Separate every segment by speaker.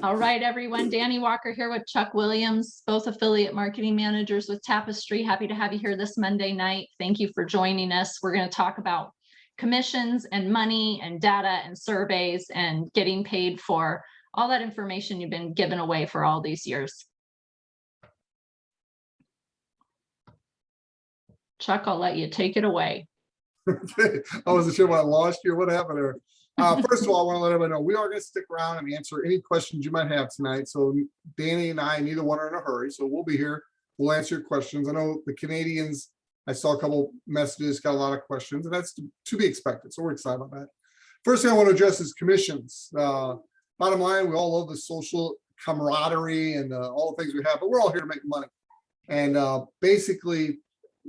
Speaker 1: All right, everyone. Danny Walker here with Chuck Williams, both affiliate marketing managers with Tapestry. Happy to have you here this Monday night. Thank you for joining us. We're going to talk about commissions and money and data and surveys and getting paid for all that information you've been given away for all these years. Chuck, I'll let you take it away.
Speaker 2: I wasn't sure what I lost you. What happened there? First of all, I want to let everybody know we are going to stick around and answer any questions you might have tonight. So Danny and I, neither one are in a hurry. So we'll be here. We'll answer your questions. I know the Canadians, I saw a couple messages, got a lot of questions, and that's to be expected. So we're excited about that. First thing I want to address is commissions. Bottom line, we all love the social camaraderie and all the things we have, but we're all here to make money. And basically,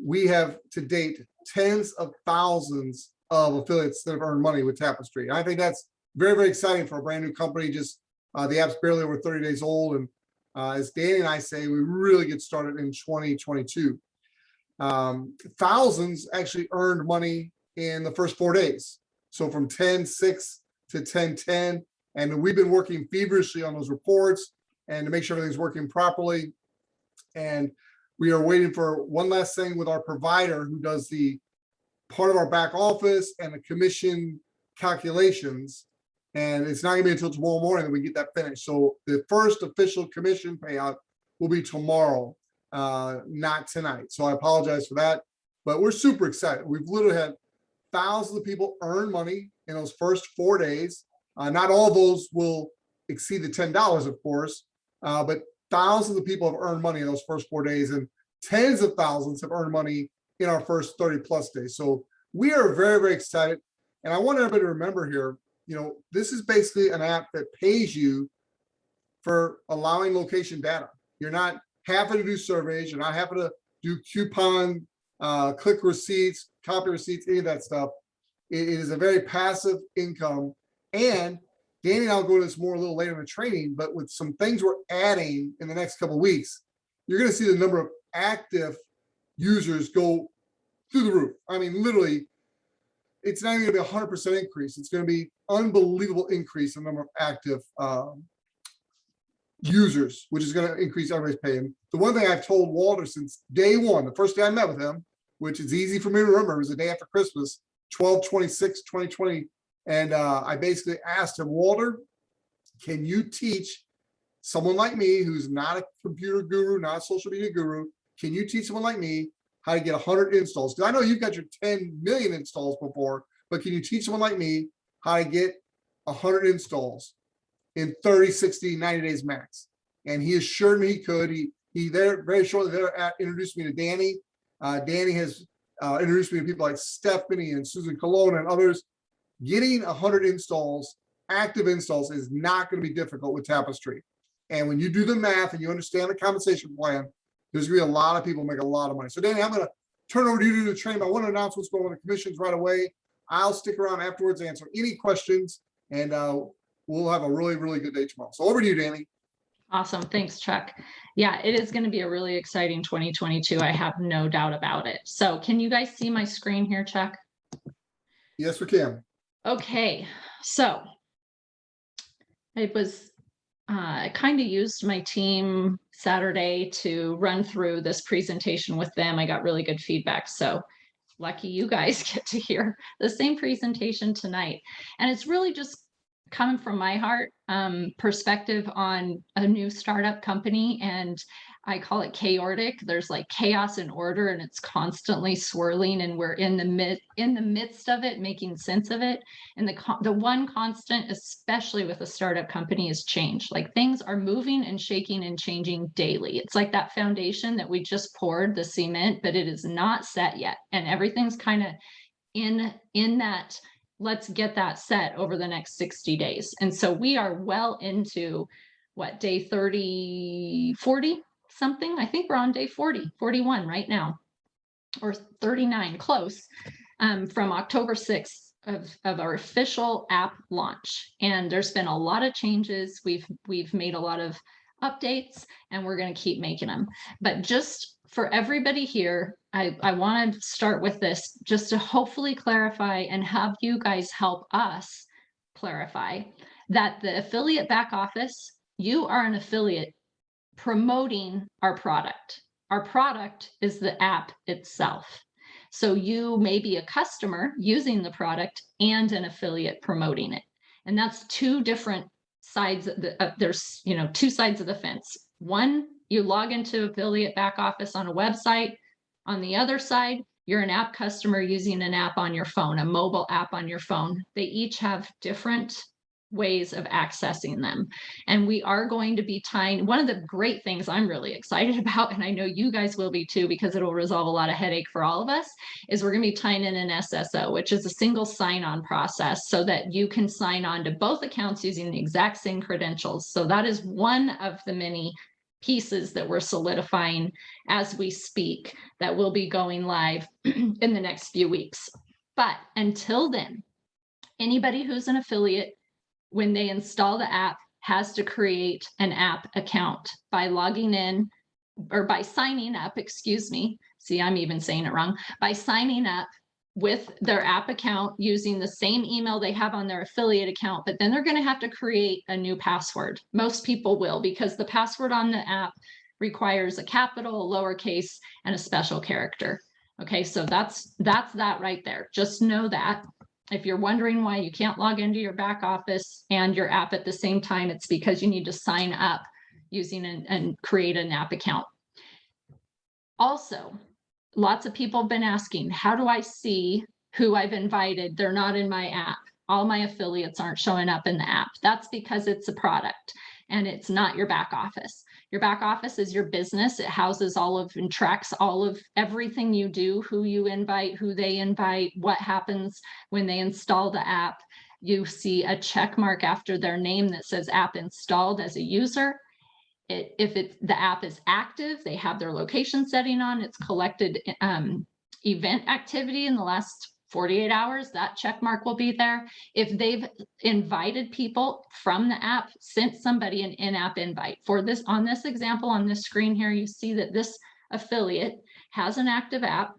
Speaker 2: we have to date tens of thousands of affiliates that have earned money with Tapestry. I think that's very, very exciting for a brand new company. Just the app's barely over 30 days old. And as Danny and I say, we really get started in 2022. Thousands actually earned money in the first 4 days. So from 10/6 to 10/10. And we've been working feverishly on those reports and to make sure everything's working properly. And we are waiting for one last thing with our provider who does the part of our back office and the commission calculations. And it's not gonna be until tomorrow morning that we get that finished. So the first official commission payout will be tomorrow, not tonight. So I apologize for that, but we're super excited. We've literally had thousands of people earn money in those first 4 days. Not all of those will exceed the $10, of course, but thousands of people have earned money in those first 4 days, and tens of thousands have earned money in our first 30+ days. So we are very, very excited. And I want everybody to remember here, this is basically an app that pays you for allowing location data. You're not having to do surveys. You're not having to do coupon, click receipts, copy receipts, any of that stuff. It is a very passive income. And Danny and I'll go to this more a little later in the training, but with some things we're adding in the next couple of weeks, you're going to see the number of active users go through the roof. I mean, literally, it's not even going to be 100% increase. It's going to be unbelievable increase in the number of active users, which is going to increase everybody's paying. The one thing I've told Walter since day one, the first day I met with him, which is easy for me to remember, it was the day after Christmas, 12/26/2020. And I basically asked him, Walter, can you teach someone like me who's not a computer guru, not a social media guru, can you teach someone like me how to get 100 installs? Because I know you've got your 10 million installs before, but can you teach someone like me how to get 100 installs in 30, 60, 90 days max? And he assured me he could. He there very shortly there introduced me to Danny. Danny has introduced me to people like Stephanie and Susan Colon and others. Getting 100 installs, active installs, is not going to be difficult with Tapestry. And when you do the math and you understand the compensation plan, there's going to be a lot of people make a lot of money. So Danny, I'm going to turn over to you to do the training. I want to announce what's going on with the commissions right away. I'll stick around afterwards, answer any questions, and we'll have a really, really good day tomorrow. So over to you, Danny.
Speaker 1: Awesome. Thanks, Chuck. Yeah, it is going to be a really exciting 2022. I have no doubt about it. So can you guys see my screen here, Chuck?
Speaker 2: Yes, we can.
Speaker 1: Okay, so I was kind of used my team Saturday to run through this presentation with them. I got really good feedback. So lucky you guys get to hear the same presentation tonight. And it's really just coming from my heart perspective on a new startup company. And I call it chaotic. There's like chaos and order, and it's constantly swirling, and we're in the midst of it, making sense of it. And the one constant, especially with a startup company, is change. Like things are moving and shaking and changing daily. It's like that foundation that we just poured the cement, but it is not set yet, and everything's kind of in that. Let's get that set over the next 60 days. And so we are well into what, day 30, 40 something. I think we're on day 40, 41 right now, or 39, close, from October 6th of our official app launch. And there's been a lot of changes. We've made a lot of updates, and we're going to keep making them. But just for everybody here, I want to start with this just to hopefully clarify and have you guys help us clarify that the affiliate back office you are an affiliate promoting our product. Our product is the app itself. So you may be a customer using the product and an affiliate promoting it. And that's two different sides of there's, two sides of the fence. One, you log into affiliate back office on a website. On the other side, you're an app customer using an app on your phone, a mobile app on your phone. They each have different ways of accessing them. And we are going to be tying, one of the great things I'm really excited about, and I know you guys will be too, because it'll resolve a lot of headache for all of us, is we're going to be tying in an SSO, which is a single sign-on process, so that you can sign on to both accounts using the exact same credentials. So that is one of the many pieces that we're solidifying as we speak that will be going live in the next few weeks. But until then, anybody who's an affiliate, when they install the app, has to create an app account by logging in, or by signing up, excuse me. See, I'm even saying it wrong. By signing up with their app account using the same email they have on their affiliate account, but then they're going to have to create a new password. Most people will, because the password on the app requires a capital, a lowercase, and a special character. Okay, so that's that right there. Just know that. If you're wondering why you can't log into your back office and your app at the same time, it's because you need to sign up using and create an app account. Also, lots of people have been asking, how do I see who I've invited? They're not in my app. All my affiliates aren't showing up in the app. That's because it's a product and it's not your back office. Your back office is your business. It houses all of and tracks all of everything you do, who you invite, who they invite, what happens when they install the app. You see a check mark after their name that says app installed as a user. If the app is active, they have their location setting on, it's collected event activity in the last 48 hours, that check mark will be there. If they've invited people from the app, sent somebody an in-app invite. For this, on this example, on this screen here, you see that this affiliate has an active app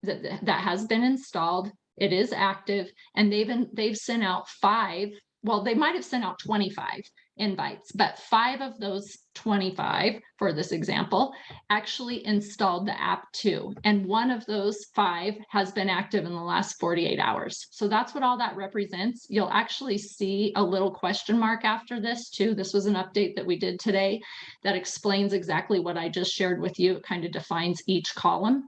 Speaker 1: that has been installed. It is active, and they've sent out 5. Well, they might have sent out 25 invites, but 5 of those 25, for this example, actually installed the app too. And one of those 5 has been active in the last 48 hours. So that's what all that represents. You'll actually see a little question mark after this too. This was an update that we did today that explains exactly what I just shared with you. It kind of defines each column.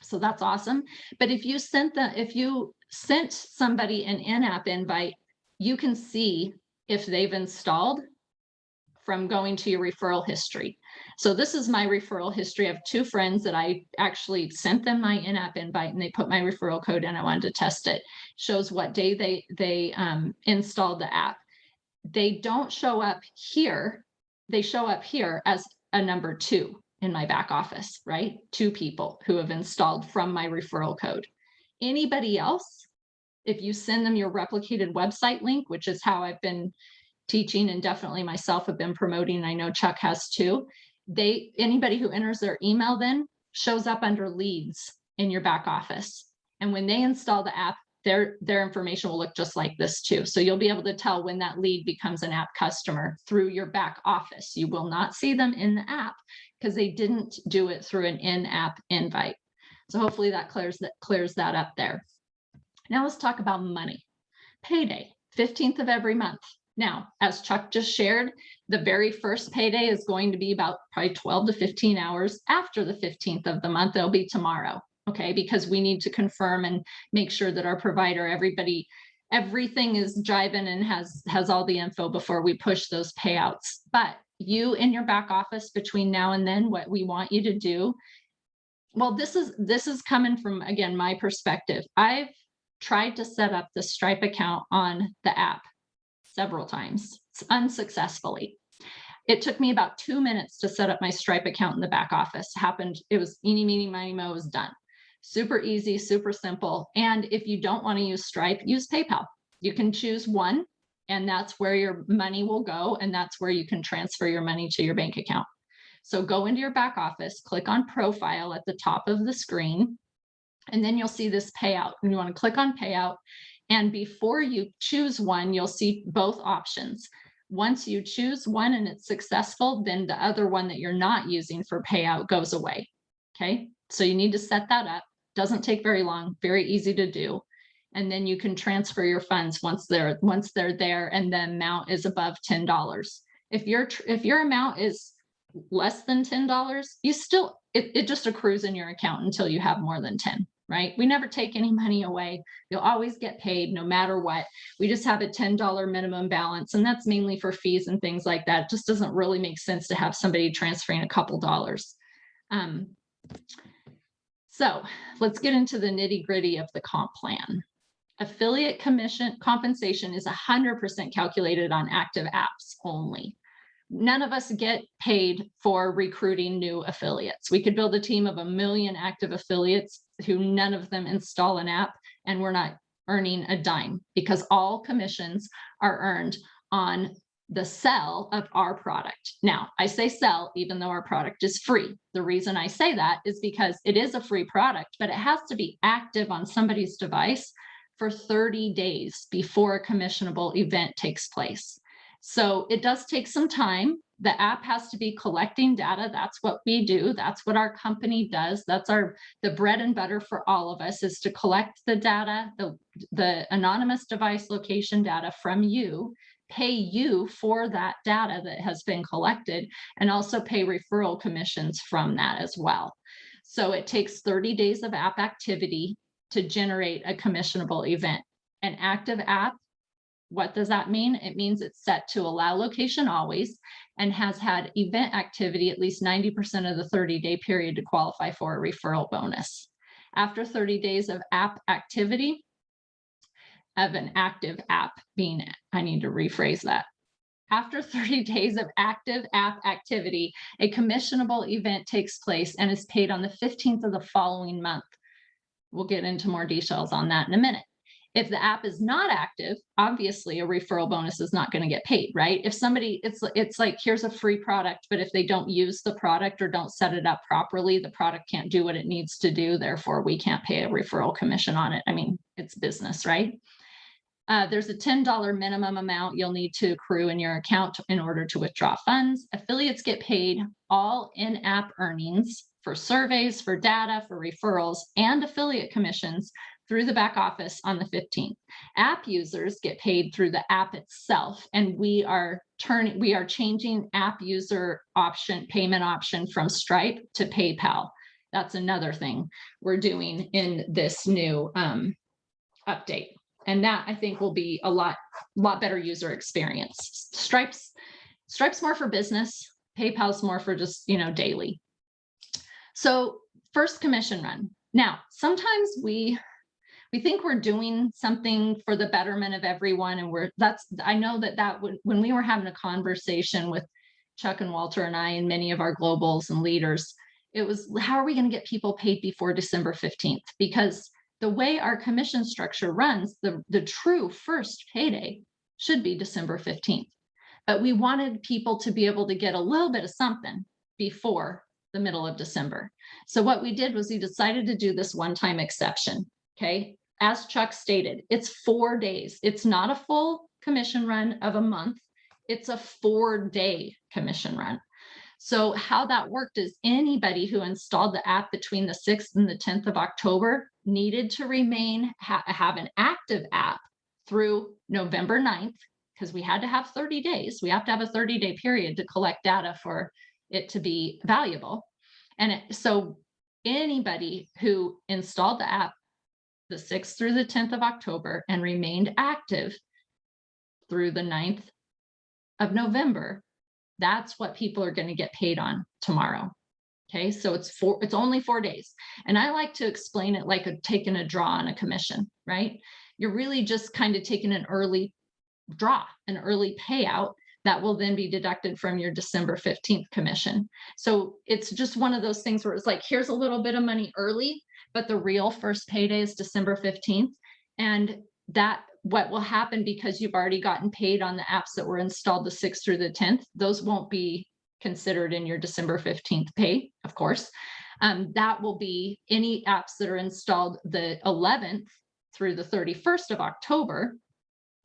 Speaker 1: So that's awesome. But if you sent somebody an in-app invite, you can see if they've installed from going to your referral history. So this is my referral history. I have 2 friends that I actually sent them my in-app invite, and they put my referral code in. I wanted to test it. Shows what day they installed the app. They don't show up here. They show up here as a number 2 in my back office, right? 2 people who have installed from my referral code. Anybody else, if you send them your replicated website link, which is how I've been teaching, and definitely myself have been promoting, and I know Chuck has too, anybody who enters their email then shows up under leads in your back office. And when they install the app, their information will look just like this too. So you'll be able to tell when that lead becomes an app customer through your back office. You will not see them in the app because they didn't do it through an in-app invite. So hopefully that clears that up there. Now let's talk about money. Payday, 15th of every month. Now, as Chuck just shared, the very first payday is going to be about probably 12 to 15 hours after the 15th of the month. It'll be tomorrow, okay? Because we need to confirm and make sure that our provider, everything is jiving and has all the info before we push those payouts. But you in your back office between now and then, what we want you to do, well, this is coming from, again, my perspective. I've tried to set up the Stripe account on the app several times, unsuccessfully. It took me about 2 minutes to set up my Stripe account in the back office. It was eeny, meeny, miny, mo, it was done. Super easy, super simple. And if you don't want to use Stripe, use PayPal. You can choose one, and that's where your money will go, and that's where you can transfer your money to your bank account. So go into your back office, click on Profile at the top of the screen, and then you'll see this Payout. And you want to click on Payout. And before you choose one, you'll see both options. Once you choose one and it's successful, then the other one that you're not using for payout goes away. Okay, so you need to set that up. Doesn't take very long, very easy to do. And then you can transfer your funds once they're there and the amount is above $10. If your amount is less than $10, you still, it just accrues in your account until you have more than 10, right? We never take any money away. You'll always get paid no matter what. We just have a $10 minimum balance, and that's mainly for fees and things like that. It just doesn't really make sense to have somebody transferring a couple dollars. So let's get into the nitty gritty of the comp plan. Affiliate commission compensation is 100% calculated on active apps only. None of us get paid for recruiting new affiliates. We could build a team of 1 million active affiliates who none of them install an app, and we're not earning a dime, because all commissions are earned on the sell of our product. Now, I say sell even though our product is free. The reason I say that is because it is a free product, but it has to be active on somebody's device for 30 days before a commissionable event takes place. So it does take some time. The app has to be collecting data. That's what we do. That's what our company does. That's the bread and butter for all of us, is to collect the data, the anonymous device location data from you, pay you for that data that has been collected, and also pay referral commissions from that as well. So it takes 30 days of app activity to generate a commissionable event. An active app, what does that mean? It means it's set to allow location always and has had event activity at least 90% of the 30-day period to qualify for a referral bonus. After 30 days of app activity, of an active app being, I need to rephrase that. After 30 days of active app activity, a commissionable event takes place and is paid on the 15th of the following month. We'll get into more details on that in a minute. If the app is not active, obviously a referral bonus is not going to get paid, right? If somebody, it's like, here's a free product, but if they don't use the product or don't set it up properly, the product can't do what it needs to do. Therefore, we can't pay a referral commission on it. I mean, it's business, right? There's a $10 minimum amount you'll need to accrue in your account in order to withdraw funds. Affiliates get paid all in-app earnings for surveys, for data, for referrals, and affiliate commissions through the back office on the 15th. App users get paid through the app itself, and we are changing app user payment option from Stripe to PayPal. That's another thing we're doing in this new update. And that, I think, will be a lot better user experience. Stripe's more for business. PayPal's more for just, daily. So first commission run. Now, sometimes we think we're doing something for the betterment of everyone. And I know that when we were having a conversation with Chuck and Walter and I and many of our globals and leaders, it was, how are we going to get people paid before December 15th? Because the way our commission structure runs, the true first payday should be December 15th. But we wanted people to be able to get a little bit of something before the middle of December. So what we did was we decided to do this one-time exception, okay? As Chuck stated, it's 4 days. It's not a full commission run of a month. It's a 4-day commission run. So how that worked is anybody who installed the app between the 6th and the 10th of October needed to have an active app through November 9th, because we had to have 30 days. We have to have a 30-day period to collect data for it to be valuable. And so anybody who installed the app the 6th through the 10th of October and remained active through the 9th of November, that's what people are going to get paid on tomorrow. Okay, so it's only 4 days. And I like to explain it like taking a draw on a commission, right? You're really just kind of taking an early draw, an early payout that will then be deducted from your December 15th commission. So it's just one of those things where it's like, here's a little bit of money early, but the real first payday is December 15th. And that what will happen, because you've already gotten paid on the apps that were installed the 6th through the 10th, those won't be considered in your December 15th pay, of course. That will be any apps that are installed the 11th through the 31st of October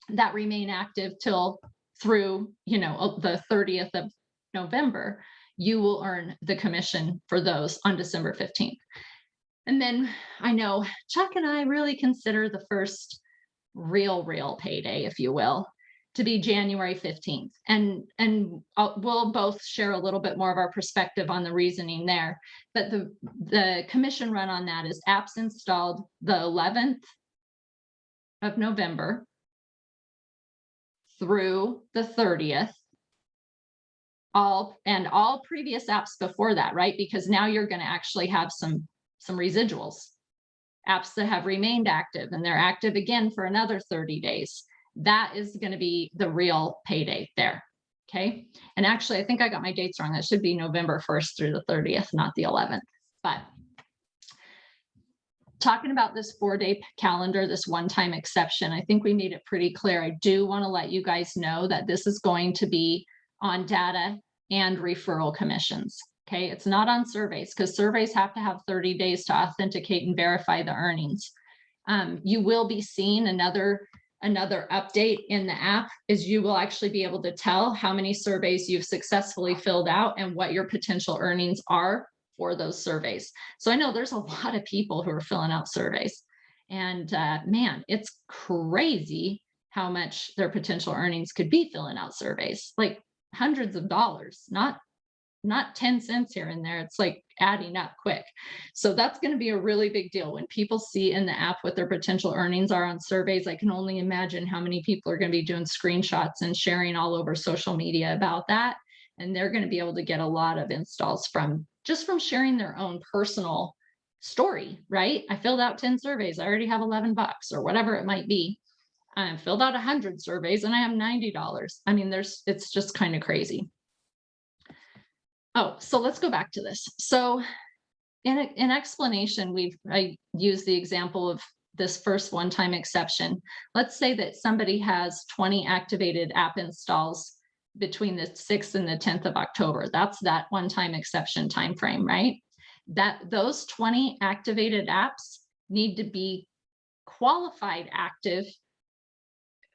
Speaker 1: that remain active till through, the 30th of November, you will earn the commission for those on December 15th. And then I know Chuck and I really consider the first real payday, if you will, to be January 15th. And we'll both share a little bit more of our perspective on the reasoning there. But the commission run on that is apps installed the 11th of November through the 30th. All previous apps before that, right? Because now you're going to actually have some residuals, apps that have remained active and they're active again for another 30 days. That is going to be the real payday there. Okay. And actually, I think I got my dates wrong. That should be November 1st through the 30th, not the 11th. But talking about this 4-day calendar, this one-time exception, I think we made it pretty clear. I do want to let you guys know that this is going to be on data and referral commissions. Okay, it's not on surveys, because surveys have to have 30 days to authenticate and verify the earnings. You will be seeing another update in the app, is you will actually be able to tell how many surveys you've successfully filled out and what your potential earnings are for those surveys. So I know there's a lot of people who are filling out surveys, and man, it's crazy how much their potential earnings could be filling out surveys, like hundreds of dollars, not 10 cents here and there. It's like adding up quick. So that's going to be a really big deal when people see in the app what their potential earnings are on surveys. I can only imagine how many people are going to be doing screenshots and sharing all over social media about that. And they're going to be able to get a lot of installs from sharing their own personal story, right? I filled out 10 surveys. I already have $11 or whatever it might be. I filled out 100 surveys and I have $90. I mean, it's just kind of crazy. Oh, so let's go back to this. So in explanation, I use the example of this first one-time exception. Let's say that somebody has 20 activated app installs between the 6th and the 10th of October. That's that one-time exception timeframe, right? Those 20 activated apps need to be qualified active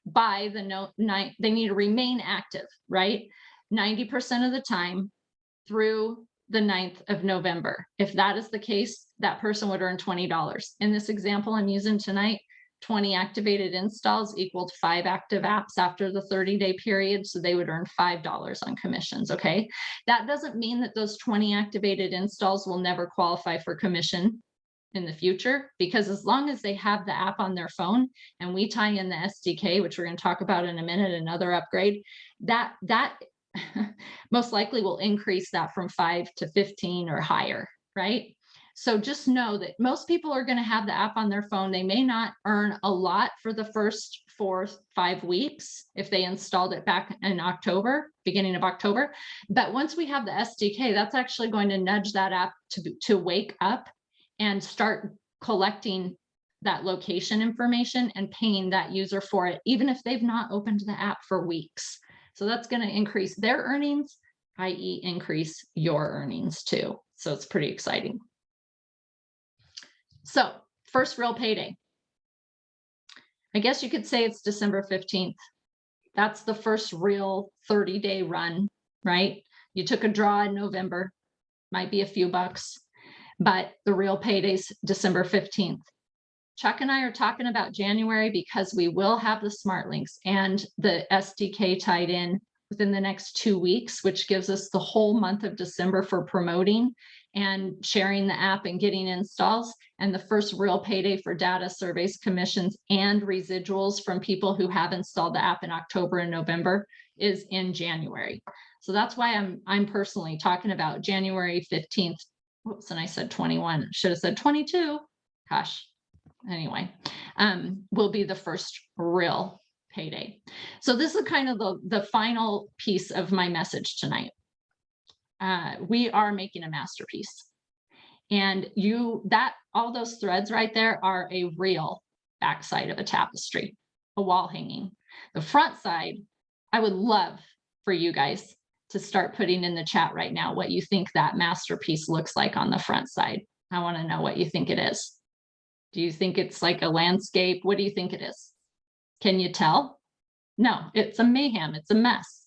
Speaker 1: by they need to remain active, right? 90% of the time through the 9th of November. If that is the case, that person would earn $20. In this example I'm using tonight, 20 activated installs equaled 5 active apps after the 30-day period, so they would earn $5 on commissions, okay? That doesn't mean that those 20 activated installs will never qualify for commission in the future, because as long as they have the app on their phone and we tie in the SDK, which we're going to talk about in a minute, another upgrade, that most likely will increase that from 5 to 15 or higher, right? So just know that most people are going to have the app on their phone. They may not earn a lot for the first 4-5 weeks if they installed it back in October, beginning of October. But once we have the SDK, that's actually going to nudge that app to wake up and start collecting that location information and paying that user for it, even if they've not opened the app for weeks. So that's going to increase their earnings, i.e. increase your earnings too. So it's pretty exciting. So first real payday. I guess you could say it's December 15th. That's the first real 30-day run, right? You took a draw in November, might be a few bucks, but the real payday's December 15th. Chuck and I are talking about January because we will have the smart links and the SDK tied in within the next 2 weeks, which gives us the whole month of December for promoting and sharing the app and getting installs. And the first real payday for data, surveys, commissions, and residuals from people who have installed the app in October and November is in January. So that's why I'm personally talking about January 15th. Whoops, and I said 21. Should have said 22. Gosh. Anyway, will be the first real payday. So this is kind of the final piece of my message tonight. We are making a masterpiece, and all those threads right there are a real backside of a tapestry, a wall hanging. The front side, I would love for you guys to start putting in the chat right now what you think that masterpiece looks like on the front side. I want to know what you think it is. Do you think it's like a landscape? What do you think it is? Can you tell? No, it's a mayhem. It's a mess.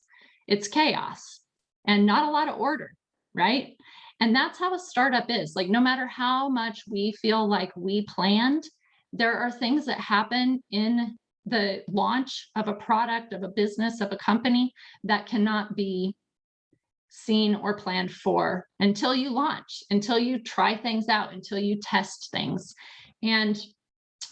Speaker 1: It's chaos and not a lot of order, right? And that's how a startup is. Like, no matter how much we feel like we planned, there are things that happen in the launch of a product, of a business, of a company that cannot be seen or planned for until you launch, until you try things out, until you test things. And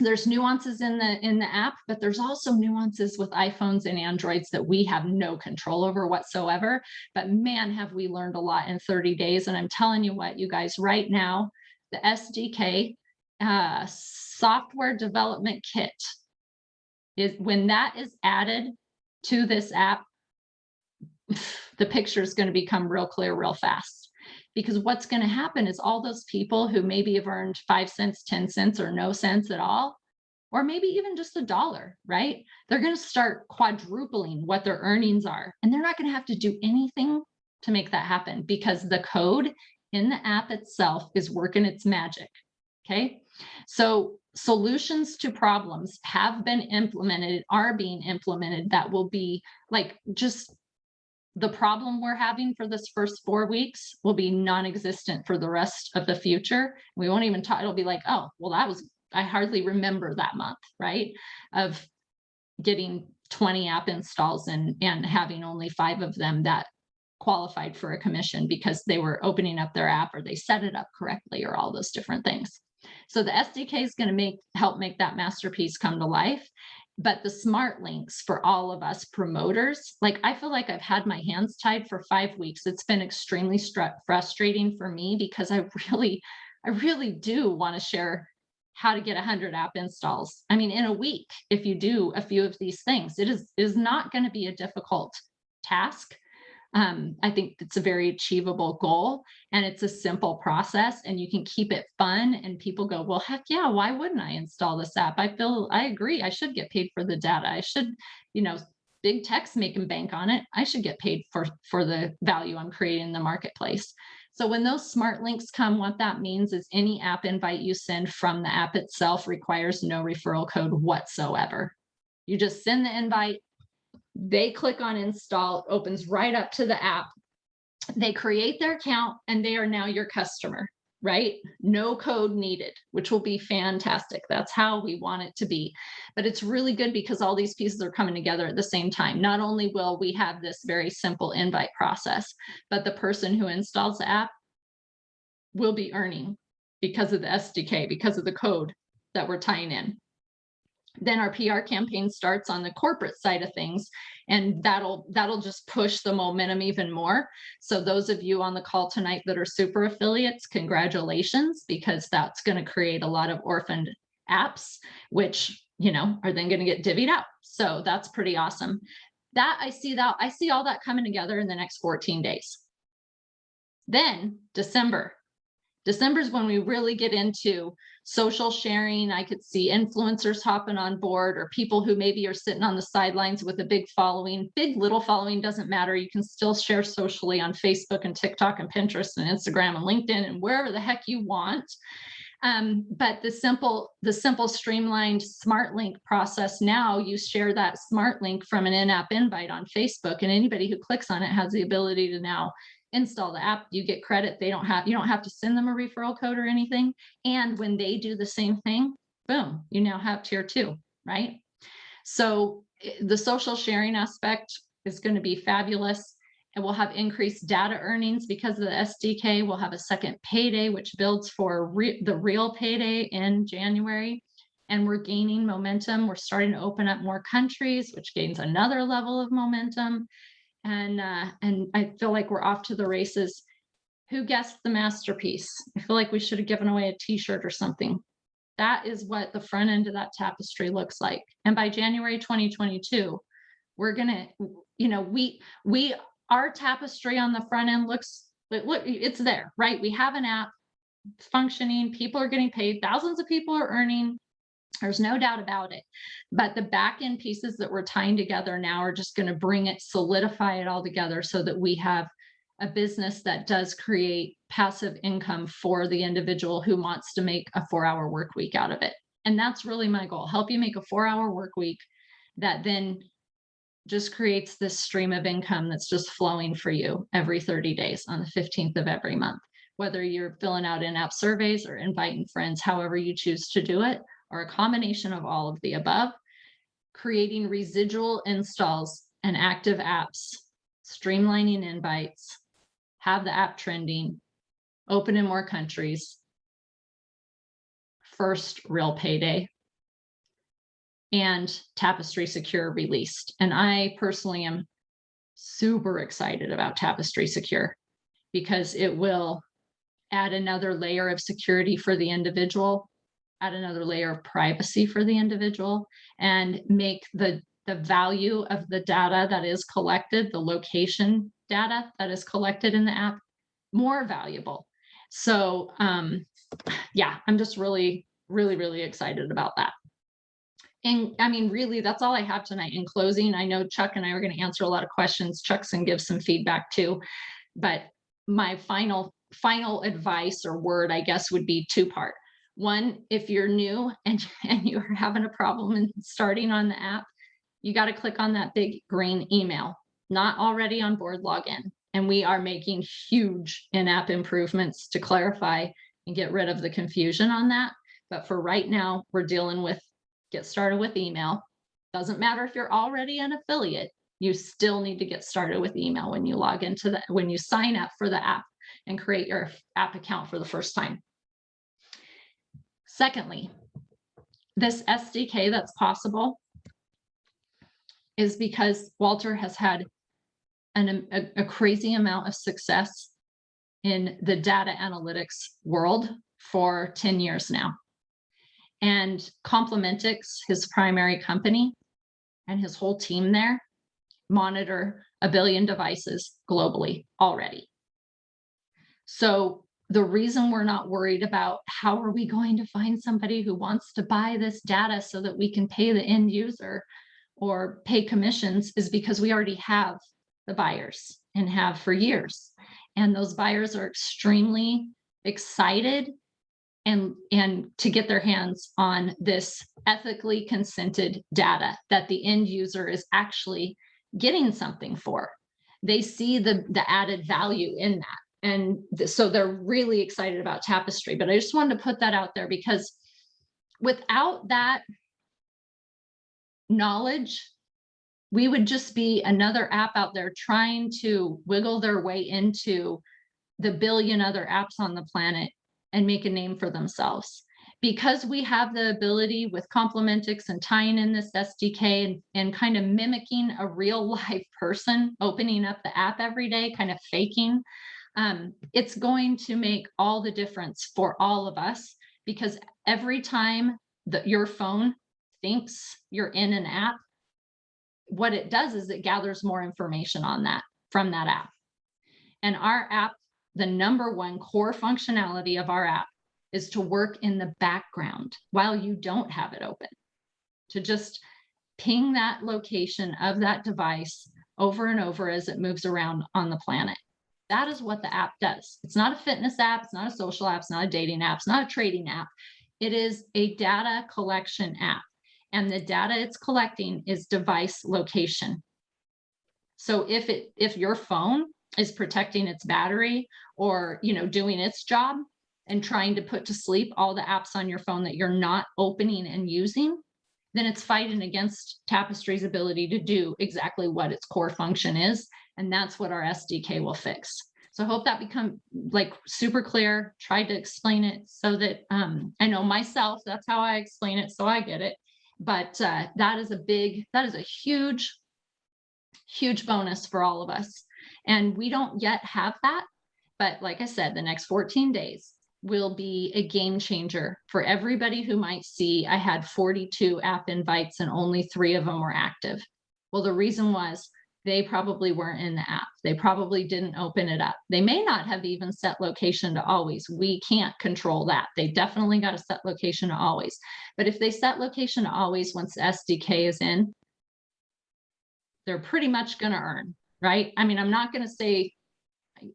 Speaker 1: there's nuances in the app, but there's also nuances with iPhones and Androids that we have no control over whatsoever. But man, have we learned a lot in 30 days. And I'm telling you what, you guys, right now, the SDK, software development kit, is when that is added to this app, the picture is going to become real clear real fast. Because what's going to happen is all those people who maybe have earned 5 cents, 10 cents, or no cents at all, or maybe even just $1, right? They're going to start quadrupling what their earnings are. And they're not going to have to do anything to make that happen because the code in the app itself is working its magic. Okay. So solutions to problems have been implemented, are being implemented, that will be like just the problem we're having for this first 4 weeks will be non-existent for the rest of the future. We won't even talk, it'll be like, oh, well, I hardly remember that month, right? Of getting 20 app installs and having only 5 of them that qualified for a commission because they were opening up their app or they set it up correctly or all those different things. So the SDK is going to help make that masterpiece come to life. But the smart links for all of us promoters, like I feel like I've had my hands tied for 5 weeks. It's been extremely frustrating for me because I really do want to share how to get 100 app installs. I mean, in a week, if you do a few of these things, it is not going to be a difficult task. I think it's a very achievable goal and it's a simple process and you can keep it fun and people go, well, heck yeah, why wouldn't I install this app? I agree. I should get paid for the data. I should, big tech's making bank on it. I should get paid for the value I'm creating in the marketplace. So when those smart links come, what that means is any app invite you send from the app itself requires no referral code whatsoever. You just send the invite. They click on install, it opens right up to the app. They create their account and they are now your customer, right? No code needed, which will be fantastic. That's how we want it to be. But it's really good because all these pieces are coming together at the same time. Not only will we have this very simple invite process, but the person who installs the app will be earning because of the SDK, because of the code that we're tying in. Then our PR campaign starts on the corporate side of things, and that'll just push the momentum even more. So those of you on the call tonight that are super affiliates, congratulations, because that's going to create a lot of orphaned apps, which, are then going to get divvied out. So that's pretty awesome. I see all that coming together in the next 14 days. Then December is when we really get into social sharing. I could see influencers hopping on board or people who maybe are sitting on the sidelines with a big following. Big, little following doesn't matter. You can still share socially on Facebook and TikTok and Pinterest and Instagram and LinkedIn and wherever the heck you want. But the simple streamlined smart link process, now you share that smart link from an in-app invite on Facebook, and anybody who clicks on it has the ability to now install the app. You get credit. You don't have to send them a referral code or anything. And when they do the same thing, boom, you now have tier 2, right? So the social sharing aspect is going to be fabulous. And we'll have increased data earnings because of the SDK. We'll have a second payday, which builds for the real payday in January. And we're gaining momentum. We're starting to open up more countries, which gains another level of momentum. And I feel like we're off to the races. Who guessed the masterpiece? I feel like we should have given away a t-shirt or something. That is what the front end of that tapestry looks like. And by January 2022, we're gonna, our tapestry on the front end it's there, right? We have an app functioning. People are getting paid. Thousands of people are earning. There's no doubt about it. But the back end pieces that we're tying together now are just going to bring it, solidify it all together so that we have a business that does create passive income for the individual who wants to make a 4-hour work week out of it. And that's really my goal. Help you make a 4-hour work week that then just creates this stream of income that's just flowing for you every 30 days on the 15th of every month. Whether you're filling out in-app surveys or inviting friends, however you choose to do it, or a combination of all of the above, creating residual installs and active apps, streamlining invites, have the app trending, open in more countries, first real payday, and Tapestry Secure released. And I personally am super excited about Tapestry Secure because it will add another layer of security for the individual, add another layer of privacy for the individual, and make the value of the data that is collected, the location data that is collected in the app, more valuable. So yeah, I'm just really excited about that. And I mean, really, that's all I have tonight. In closing, I know Chuck and I are going to answer a lot of questions. Chuck's going to give some feedback too. But my final advice or word, I guess, would be two-part. One, if you're new and you're having a problem in starting on the app, you got to click on that big green email, not already on board, login. And we are making huge in-app improvements to clarify and get rid of the confusion on that. But for right now, we're dealing with get started with email. Doesn't matter if you're already an affiliate, you still need to get started with email when you log into when you sign up for the app and create your app account for the first time. Secondly, this SDK that's possible is because Walter has had a crazy amount of success in the data analytics world for 10 years now. And Complementix, his primary company, and his whole team there monitor 1 billion devices globally already. So the reason we're not worried about how are we going to find somebody who wants to buy this data so that we can pay the end user or pay commissions is because we already have the buyers and have for years. And those buyers are extremely excited and to get their hands on this ethically consented data that the end user is actually getting something for. They see the added value in that. And so they're really excited about Tapestry. But I just wanted to put that out there because without that knowledge, we would just be another app out there trying to wiggle their way into the billion other apps on the planet and make a name for themselves. Because we have the ability with Complementix and tying in this SDK and kind of mimicking a real live person, opening up the app every day, kind of faking, it's going to make all the difference for all of us, because every time that your phone thinks you're in an app, what it does is it gathers more information on that from that app. And our app, the number one core functionality of our app is to work in the background while you don't have it open, to just ping that location of that device over and over as it moves around on the planet. That is what the app does. It's not a fitness app, it's not a social app, it's not a dating app, it's not a trading app. It is a data collection app. And the data it's collecting is device location. So if your phone is protecting its battery or doing its job and trying to put to sleep all the apps on your phone that you're not opening and using, then it's fighting against Tapestry's ability to do exactly what its core function is. And that's what our SDK will fix. So I hope that become like super clear. Tried to explain it so that I know myself, that's how I explain it, so I get it. But that is a huge bonus for all of us. And we don't yet have that. But like I said, the next 14 days will be a game changer for everybody who might see I had 42 app invites and only 3 of them were active. Well, the reason was they probably weren't in the app. They probably didn't open it up. They may not have even set location to always. We can't control that. They definitely got to set location to always. But if they set location to always once the SDK is in, they're pretty much going to earn, right? I mean, I'm not going to say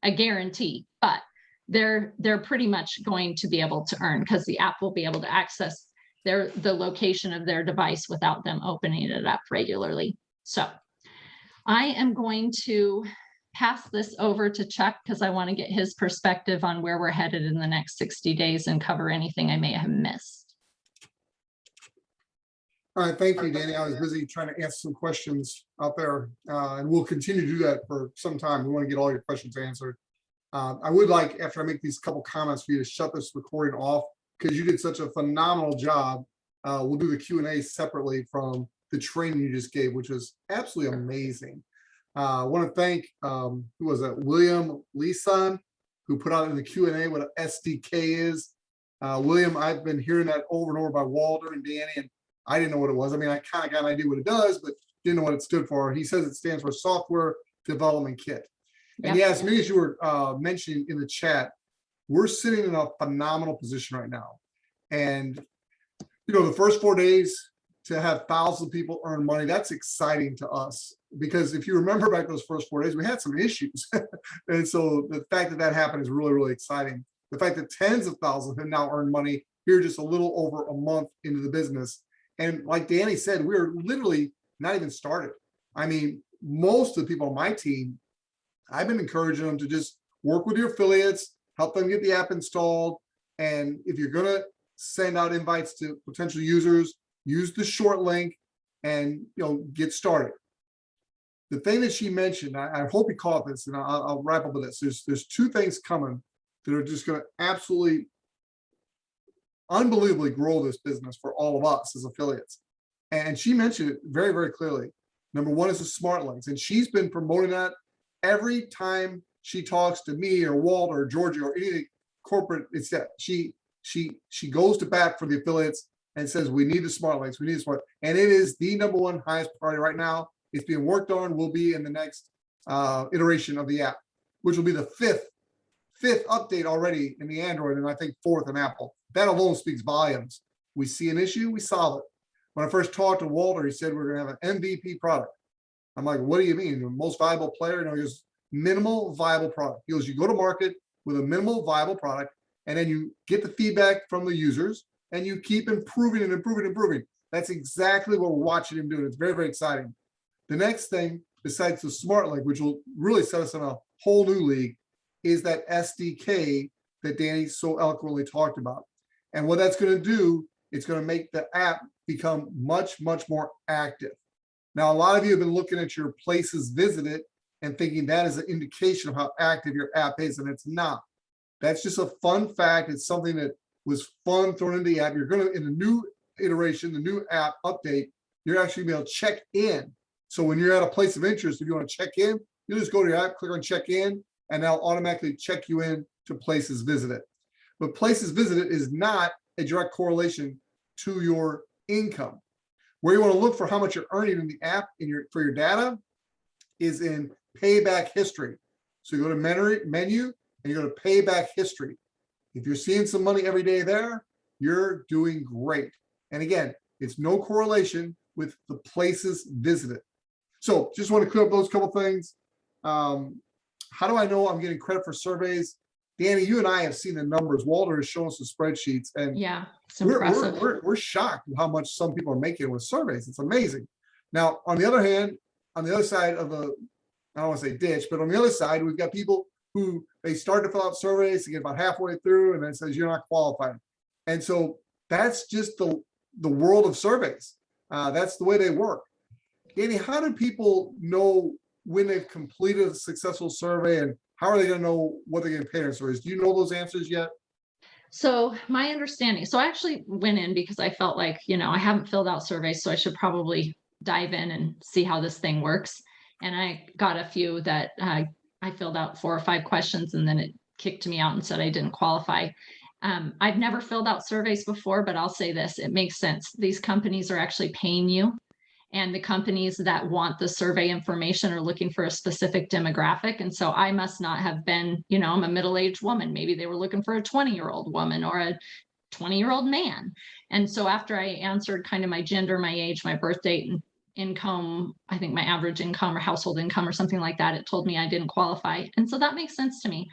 Speaker 1: a guarantee, but they're pretty much going to be able to earn because the app will be able to access the location of their device without them opening it up regularly. So I am going to pass this over to Chuck because I want to get his perspective on where we're headed in the next 60 days and cover anything I may have missed.
Speaker 2: All right, thank you, Danny. I was busy trying to answer some questions out there, and we'll continue to do that for some time. We want to get all your questions answered. I would like, after I make these couple comments, for you to shut this recording off because you did such a phenomenal job. We'll do the Q&A separately from the training you just gave, which was absolutely amazing. I want to thank, who was that? William Leeson, who put out in the Q&A what an SDK is. William, I've been hearing that over and over by Walter and Danny, and I didn't know what it was. I mean, I kind of got an idea what it does, but didn't know what it stood for. He says it stands for Software Development Kit. And
Speaker 1: Yep.
Speaker 2: yes, me, as you were mentioning in the chat, we're sitting in a phenomenal position right now. And, you know, the first 4 days to have thousands of people earn money, that's exciting to us. Because if you remember back those first 4 days, we had some issues. And so the fact that that happened is really, really exciting. The fact that tens of thousands have now earned money here just a little over a month into the business. And like Danny said, we're literally not even started. I mean, most of the people on my team, I've been encouraging them to just work with your affiliates, help them get the app installed. And if you're going to send out invites to potential users, use the short link and, you know, get started. The thing that she mentioned, I hope you caught this, and I'll wrap up with this. There's two things coming that are just going to absolutely unbelievably grow this business for all of us as affiliates. And she mentioned it very, very clearly. Number one is the smart links. And she's been promoting that every time she talks to me or Walt or Georgia or any corporate. It's that she goes to bat for the affiliates and says, we need the smart links. We need the smart. And it is the number one highest priority right now. It's being worked on, will be in the next iteration of the app, which will be the fifth update already in the Android, and I think fourth in Apple. That alone speaks volumes. We see an issue, we solve it. When I first talked to Walter, he said we're going to have an MVP product. I'm like, what do you mean? The most viable player? No, he goes, minimal viable product. He goes, you go to market with a minimal viable product, and then you get the feedback from the users, and you keep improving and improving and improving. That's exactly what we're watching him do. It's very, very exciting. The next thing, besides the smart link, which will really set us in a whole new league, is that SDK that Danny so eloquently talked about. And what that's going to do, it's going to make the app become much, much more active. Now, a lot of you have been looking at your places visited and thinking that is an indication of how active your app is, and it's not. That's just a fun fact. It's something that was fun thrown into the app. You're going to, in the new iteration, the new app update, you're actually going to be able to check in. So when you're at a place of interest, if you want to check in, you just go to your app, click on check in, and they'll automatically check you in to places visited. But places visited is not a direct correlation to your income. Where you want to look for how much you're earning in the app for your data is in payback history. So you go to menu and you go to payback history. If you're seeing some money every day there, you're doing great. And again, it's no correlation with the places visited. So just want to clear up those couple things. How do I know I'm getting credit for surveys? Danny, you and I have seen the numbers. Walter has shown us the spreadsheets, and
Speaker 1: yeah, it's impressive.
Speaker 2: We're shocked at how much some people are making with surveys. It's amazing. Now, on the other hand, on the other side of the, I don't want to say ditch, but on the other side, we've got people who they start to fill out surveys to get about halfway through, and then it says you're not qualified. And so that's just the world of surveys. That's the way they work. Danny, how do people know when they've completed a successful survey, and how are they going to know what they're getting paid on surveys? Do you know those answers yet?
Speaker 1: So my understanding, so I actually went in because I felt like, you know, I haven't filled out surveys, so I should probably dive in and see how this thing works. And I got a few that I filled out 4 or 5 questions, and then it kicked me out and said I didn't qualify. I've never filled out surveys before, but I'll say this, it makes sense. These companies are actually paying you. And the companies that want the survey information are looking for a specific demographic. And so I must not have been, you know, I'm a middle-aged woman. Maybe they were looking for a 20-year-old woman or a 20-year-old man. And so after I answered kind of my gender, my age, my birth date, and income, I think my average income or household income or something like that, it told me I didn't qualify. And so that makes sense to me.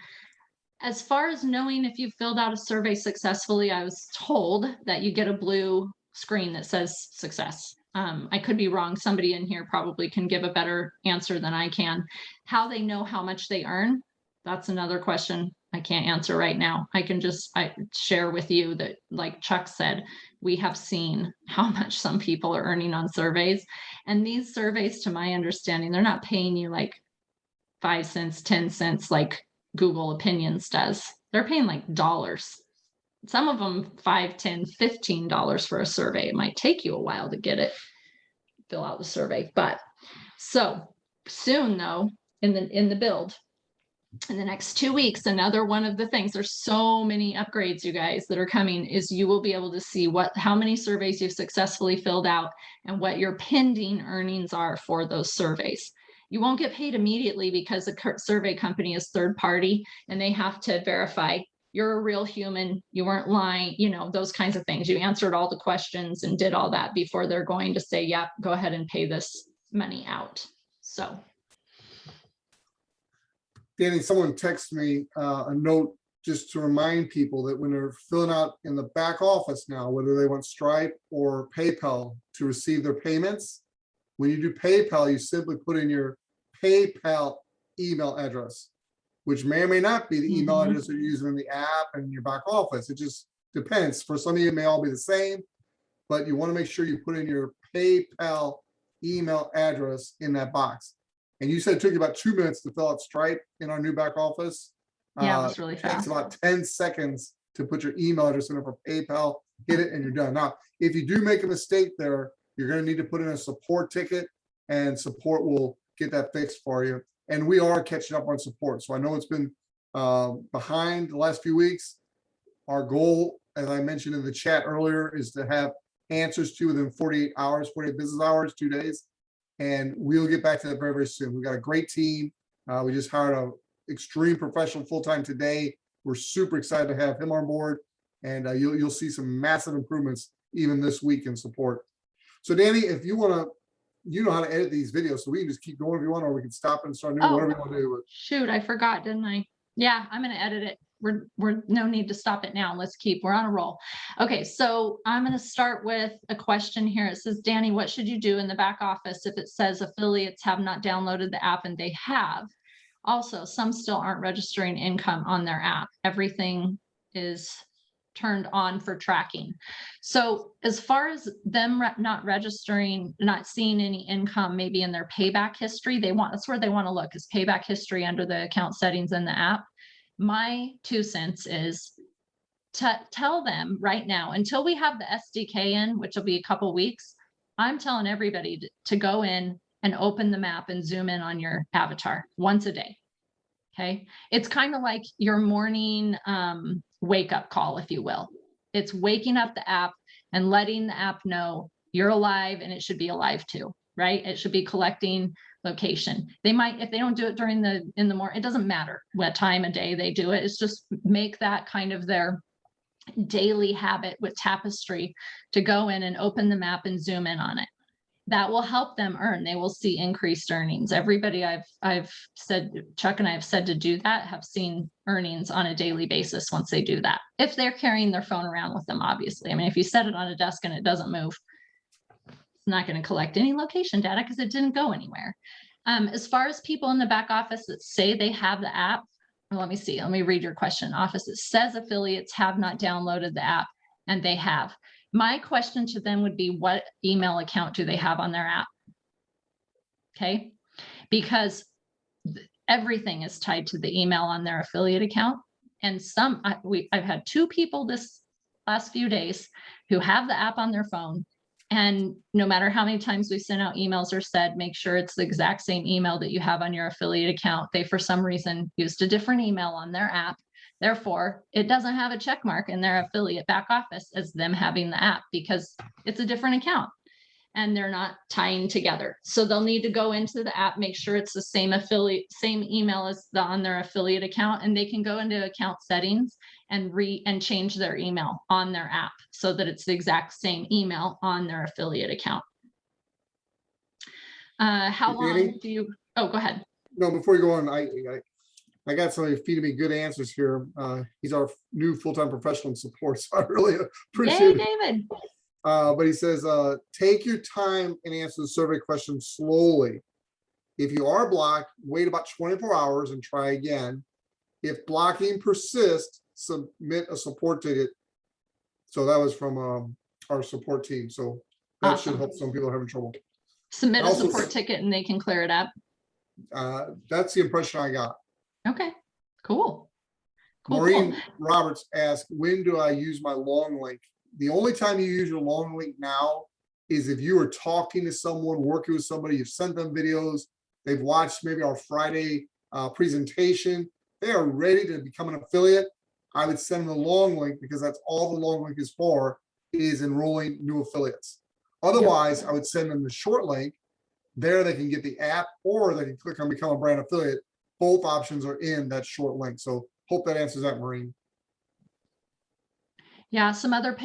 Speaker 1: As far as knowing if you filled out a survey successfully, I was told that you get a blue screen that says success. I could be wrong. Somebody in here probably can give a better answer than I can. How they know how much they earn, that's another question I can't answer right now. I can just share with you that, like Chuck said, we have seen how much some people are earning on surveys. And these surveys, to my understanding, they're not paying you like 5 cents, 10 cents like Google Opinions does. They're paying like dollars. Some of them $5, $10, $15 for a survey. It might take you a while to get it, fill out the survey. But so soon though, in the build, in the next 2 weeks, another one of the things, there's so many upgrades, you guys, that are coming, is you will be able to see how many surveys you've successfully filled out and what your pending earnings are for those surveys. You won't get paid immediately because the survey company is third party and they have to verify you're a real human, you weren't lying, those kinds of things. You answered all the questions and did all that before they're going to say, yeah, go ahead and pay this money out. So.
Speaker 2: Danny, someone texted me a note just to remind people that when they're filling out in the back office now, whether they want Stripe or PayPal to receive their payments, when you do PayPal, you simply put in your PayPal email address, which may or may not be the email address that you're using in the app and your back office. It just depends. For some of you, it may all be the same, but you want to make sure you put in your PayPal email address in that box. And you said it took you about 2 minutes to fill out Stripe in our new back office.
Speaker 1: Yeah, it was really fast.
Speaker 2: It takes about 10 seconds to put your email address in for PayPal, hit it, and you're done. Now, if you do make a mistake there, you're going to need to put in a support ticket, and support will get that fixed for you. And we are catching up on support. So I know it's been behind the last few weeks. Our goal, as I mentioned in the chat earlier, is to have answers to within 48 hours, 48 business hours, 2 days. And we'll get back to that very, very soon. We've got a great team. We just hired an extreme professional full-time today. We're super excited to have him on board. And you'll see some massive improvements even this week in support. So Danny, if you want to, you know how to edit these videos, so we can just keep going if you want, or we can stop and start new, whatever you want to do.
Speaker 1: Shoot, I forgot, didn't I? Yeah, I'm going to edit it. We're no need to stop it now. We're on a roll. Okay, so I'm going to start with a question here. It says, Danny, what should you do in the back office if it says affiliates have not downloaded the app and they have? Also, some still aren't registering income on their app. Everything is turned on for tracking. So as far as them not registering, not seeing any income, maybe in their payback history, that's where they want to look, is payback history under the account settings in the app. My 2 cents is to tell them right now, until we have the SDK in, which will be a couple weeks, I'm telling everybody to go in and open the map and zoom in on your avatar once a day. Okay. It's kind of like your morning wake up call, if you will. It's waking up the app and letting the app know you're alive, and it should be alive too, right? It should be collecting location. They might, if they don't do it in the morning, it doesn't matter what time of day they do it. It's just make that kind of their daily habit with Tapestry to go in and open the map and zoom in on it. That will help them earn. They will see increased earnings. Everybody I've said, Chuck and I have said to do that, have seen earnings on a daily basis once they do that. If they're carrying their phone around with them, obviously. I mean, if you set it on a desk and it doesn't move, it's not going to collect any location data because it didn't go anywhere. As far as people in the back office that say they have the app, well, let me see. Let me read your question. Office, it says affiliates have not downloaded the app, and they have. My question to them would be, what email account do they have on their app? Okay, because everything is tied to the email on their affiliate account. And I've had 2 people this last few days who have the app on their phone. And no matter how many times we sent out emails or said, make sure it's the exact same email that you have on your affiliate account, they, for some reason, used a different email on their app. Therefore, it doesn't have a check mark in their affiliate back office as them having the app, because it's a different account and they're not tying together. So they'll need to go into the app, make sure it's the same email as on their affiliate account, and they can go into account settings and change their email on their app so that it's the exact same email on their affiliate account. How long do you, go ahead.
Speaker 2: No, before you go on, I got somebody feeding me good answers here. He's our new full-time professional in support, so I really appreciate it.
Speaker 1: David.
Speaker 2: But he says, take your time and answer the survey question slowly. If you are blocked, wait about 24 hours and try again. If blocking persists, submit a support ticket. So that was from our support team. So that should
Speaker 1: Awesome.
Speaker 2: help some people having trouble.
Speaker 1: Submit a
Speaker 2: Also,
Speaker 1: support ticket and they can clear it up.
Speaker 2: That's the impression I got.
Speaker 1: Okay, cool. Cool,
Speaker 2: Maureen
Speaker 1: cool.
Speaker 2: Roberts asked, when do I use my long link? The only time you use your long link now is if you are talking to someone, working with somebody, you've sent them videos, they've watched maybe our Friday presentation, they are ready to become an affiliate. I would send them the long link because that's all the long link is for, is enrolling new affiliates. Otherwise, I would send them the short link. There they can get the app, or they can click on become a brand affiliate. Both options are in that short link. So hope that answers that, Maureen.
Speaker 1: Yeah, some other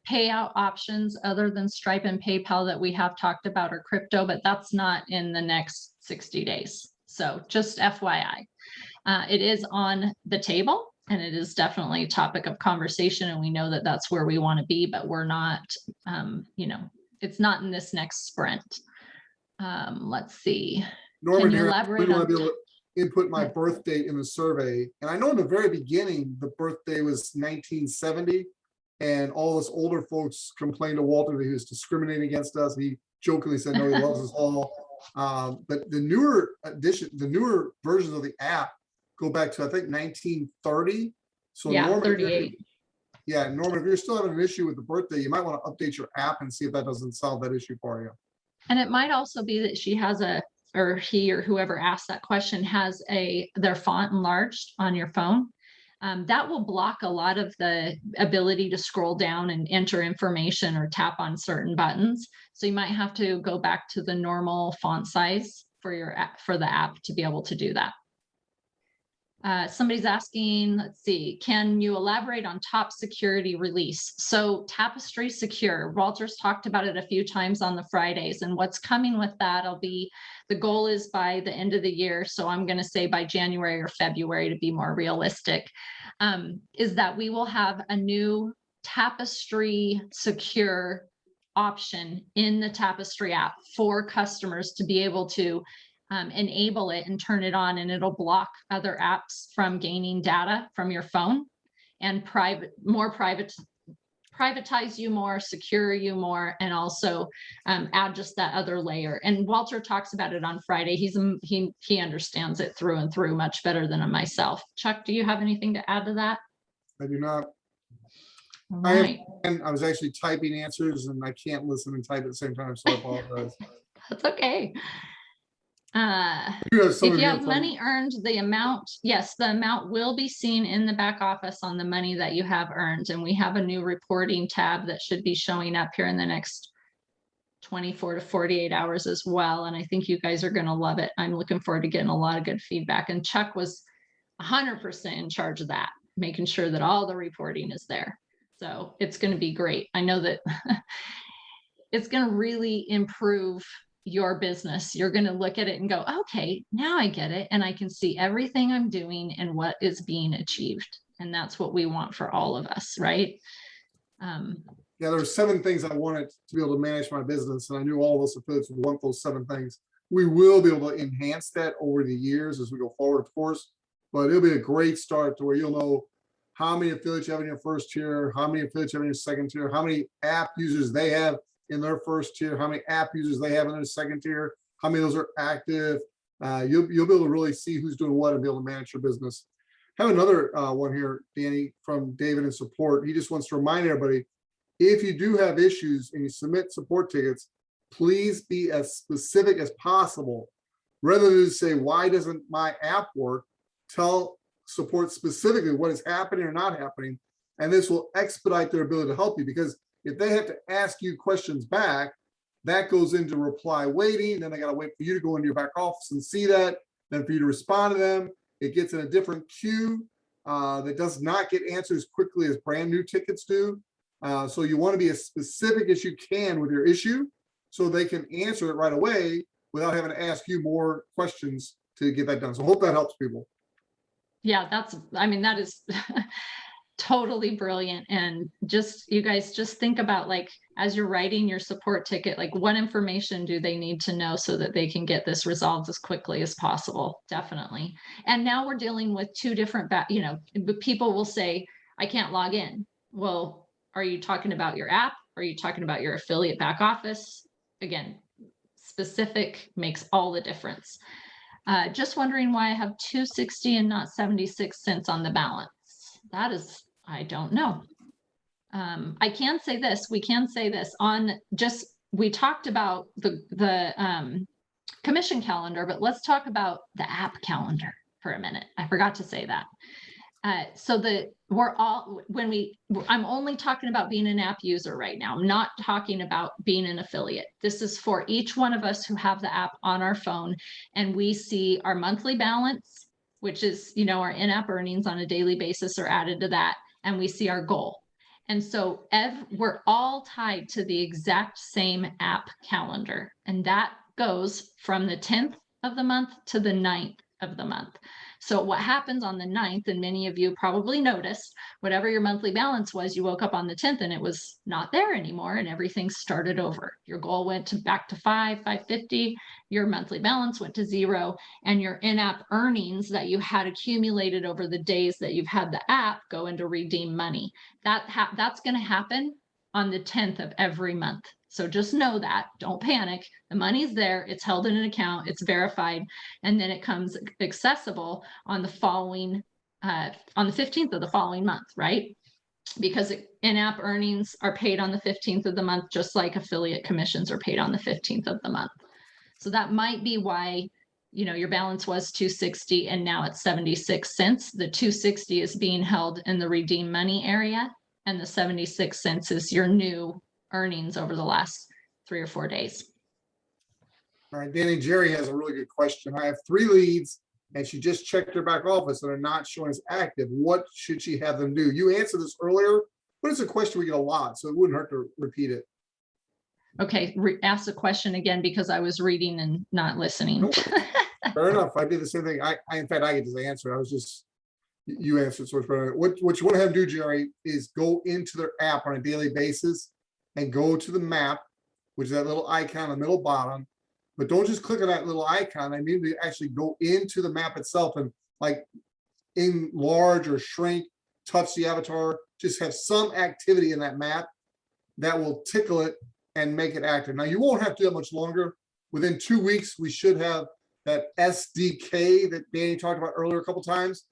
Speaker 1: payout options other than Stripe and PayPal that we have talked about are crypto, but that's not in the next 60 days. So just FYI, it is on the table and it is definitely a topic of conversation. And we know that that's where we want to be, but we're not, it's not in this next sprint. Let's see.
Speaker 2: Norman,
Speaker 1: Can you
Speaker 2: here,
Speaker 1: elaborate
Speaker 2: we want
Speaker 1: on?
Speaker 2: to be able to input my birth date in the survey. And I know in the very beginning, the birthday was 1970. And all us older folks complained to Walter that he was discriminating against us. He jokingly said, no, he loves us all. But the newer versions of the app go back to, I think, 1930. So
Speaker 1: Yeah,
Speaker 2: Norman,
Speaker 1: 38.
Speaker 2: Yeah, Norman, if you're still having an issue with the birthday, you might want to update your app and see if that doesn't solve that issue for you.
Speaker 1: And it might also be that she has or he or whoever asked that question has their font enlarged on your phone. That will block a lot of the ability to scroll down and enter information or tap on certain buttons. So you might have to go back to the normal font size for your app, for the app to be able to do that. Somebody's asking, let's see, can you elaborate on top security release? So Tapestry Secure, Walter's talked about it a few times on the Fridays, and what's coming with that will be, the goal is by the end of the year. So I'm going to say by January or February to be more realistic, is that we will have a new Tapestry Secure option in the Tapestry app for customers to be able to enable it and turn it on, and it'll block other apps from gaining data from your phone and privatize you more, secure you more, and also add just that other layer. And Walter talks about it on Friday. He understands it through and through much better than myself. Chuck, do you have anything to add to that?
Speaker 2: I do not.
Speaker 1: All right.
Speaker 2: I was actually typing answers and I can't listen and type at the same time, so I apologize.
Speaker 1: That's okay.
Speaker 2: If
Speaker 1: you have money earned, the amount will be seen in the back office on the money that you have earned. And we have a new reporting tab that should be showing up here in the next 24 to 48 hours as well. And I think you guys are going to love it. I'm looking forward to getting a lot of good feedback. And Chuck was 100% in charge of that, making sure that all the reporting is there. So it's going to be great. I know that it's going to really improve your business. You're going to look at it and go, okay, now I get it. And I can see everything I'm doing and what is being achieved. And that's what we want for all of us, right?
Speaker 2: Yeah, there's 7 things I wanted to be able to manage my business. And I knew all of us affiliates would want those 7 things. We will be able to enhance that over the years as we go forward, of course, but it'll be a great start to where you'll know how many affiliates you have in your first tier, how many affiliates you have in your second tier, how many app users they have in their first tier, how many app users they have in their second tier, how many of those are active. You'll be able to really see who's doing what and be able to manage your business. I have another one here, Danny, from David in support. He just wants to remind everybody, if you do have issues and you submit support tickets, please be as specific as possible. Rather than say, why doesn't my app work? Tell support specifically what is happening or not happening, and this will expedite their ability to help you, because if they have to ask you questions back, that goes into reply waiting. Then they got to wait for you to go into your back office and see that. Then for you to respond to them, it gets in a different queue that does not get answered as quickly as brand new tickets do. So you want to be as specific as you can with your issue so they can answer it right away without having to ask you more questions to get that done. So hope that helps people.
Speaker 1: Yeah, that is totally brilliant. And just, you guys just think about, like, as you're writing your support ticket, like, what information do they need to know so that they can get this resolved as quickly as possible? Definitely. And now we're dealing with two different, people will say, I can't log in. Well, are you talking about your app? Are you talking about your affiliate back office? Again, specific makes all the difference. Just wondering why I have 260 and not 76 cents on the balance. That is, I don't know. I can say this, we can say this on just, we talked about the commission calendar, but let's talk about the app calendar for a minute. I forgot to say that. So I'm only talking about being an app user right now. I'm not talking about being an affiliate. This is for each one of us who have the app on our phone, and we see our monthly balance, which is, our in-app earnings on a daily basis are added to that, and we see our goal. And so we're all tied to the exact same app calendar, and that goes from the 10th of the month to the 9th of the month. So what happens on the 9th, and many of you probably noticed, whatever your monthly balance was, you woke up on the 10th and it was not there anymore, and everything started over. Your goal went back to 550, your monthly balance went to 0, and your in-app earnings that you had accumulated over the days that you've had the app go into redeem money. That's going to happen on the 10th of every month. So just know that, don't panic. The money's there, it's held in an account, it's verified, and then it comes accessible on the following, on the 15th of the following month, right? Because in-app earnings are paid on the 15th of the month, just like affiliate commissions are paid on the 15th of the month. So that might be why, your balance was 260 and now it's 76 cents. The 260 is being held in the redeem money area, and the 76 cents is your new earnings over the last 3 or 4 days.
Speaker 2: All right, Danny, Jerry has a really good question. I have 3 leads and she just checked her back office and are not showing as active. What should she have them do? You answered this earlier, but it's a question we get a lot, so it wouldn't hurt to repeat it.
Speaker 1: Okay, ask the question again because I was reading and not listening.
Speaker 2: Nope. Fair enough. I did the same thing. In fact, I get to answer. I was just, you answered. So what you want to have them do, Jerry, is go into their app on a daily basis and go to the map, which is that little icon in the middle bottom. But don't just click on that little icon. I mean to actually go into the map itself and, like, enlarge or shrink, touch the avatar, just have some activity in that map that will tickle it and make it active. Now, you won't have to do that much longer. Within 2 weeks, we should have that SDK that Danny talked about earlier a couple times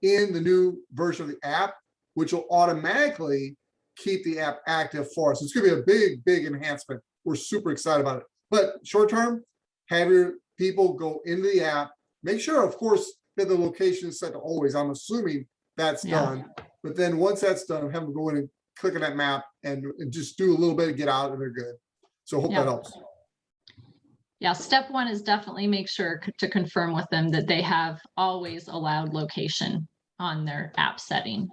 Speaker 2: in the new version of the app, which will automatically keep the app active for us. It's going to be a big, big enhancement. We're super excited about it. But short term, have your people go into the app. Make sure, of course, that the location is set to always. I'm assuming that's done. But then once that's done, have them go in and click on that map and just do a little bit and get out, and they're good. So hope that helps.
Speaker 1: Yeah, step 1 is definitely make sure to confirm with them that they have always allowed location on their app setting.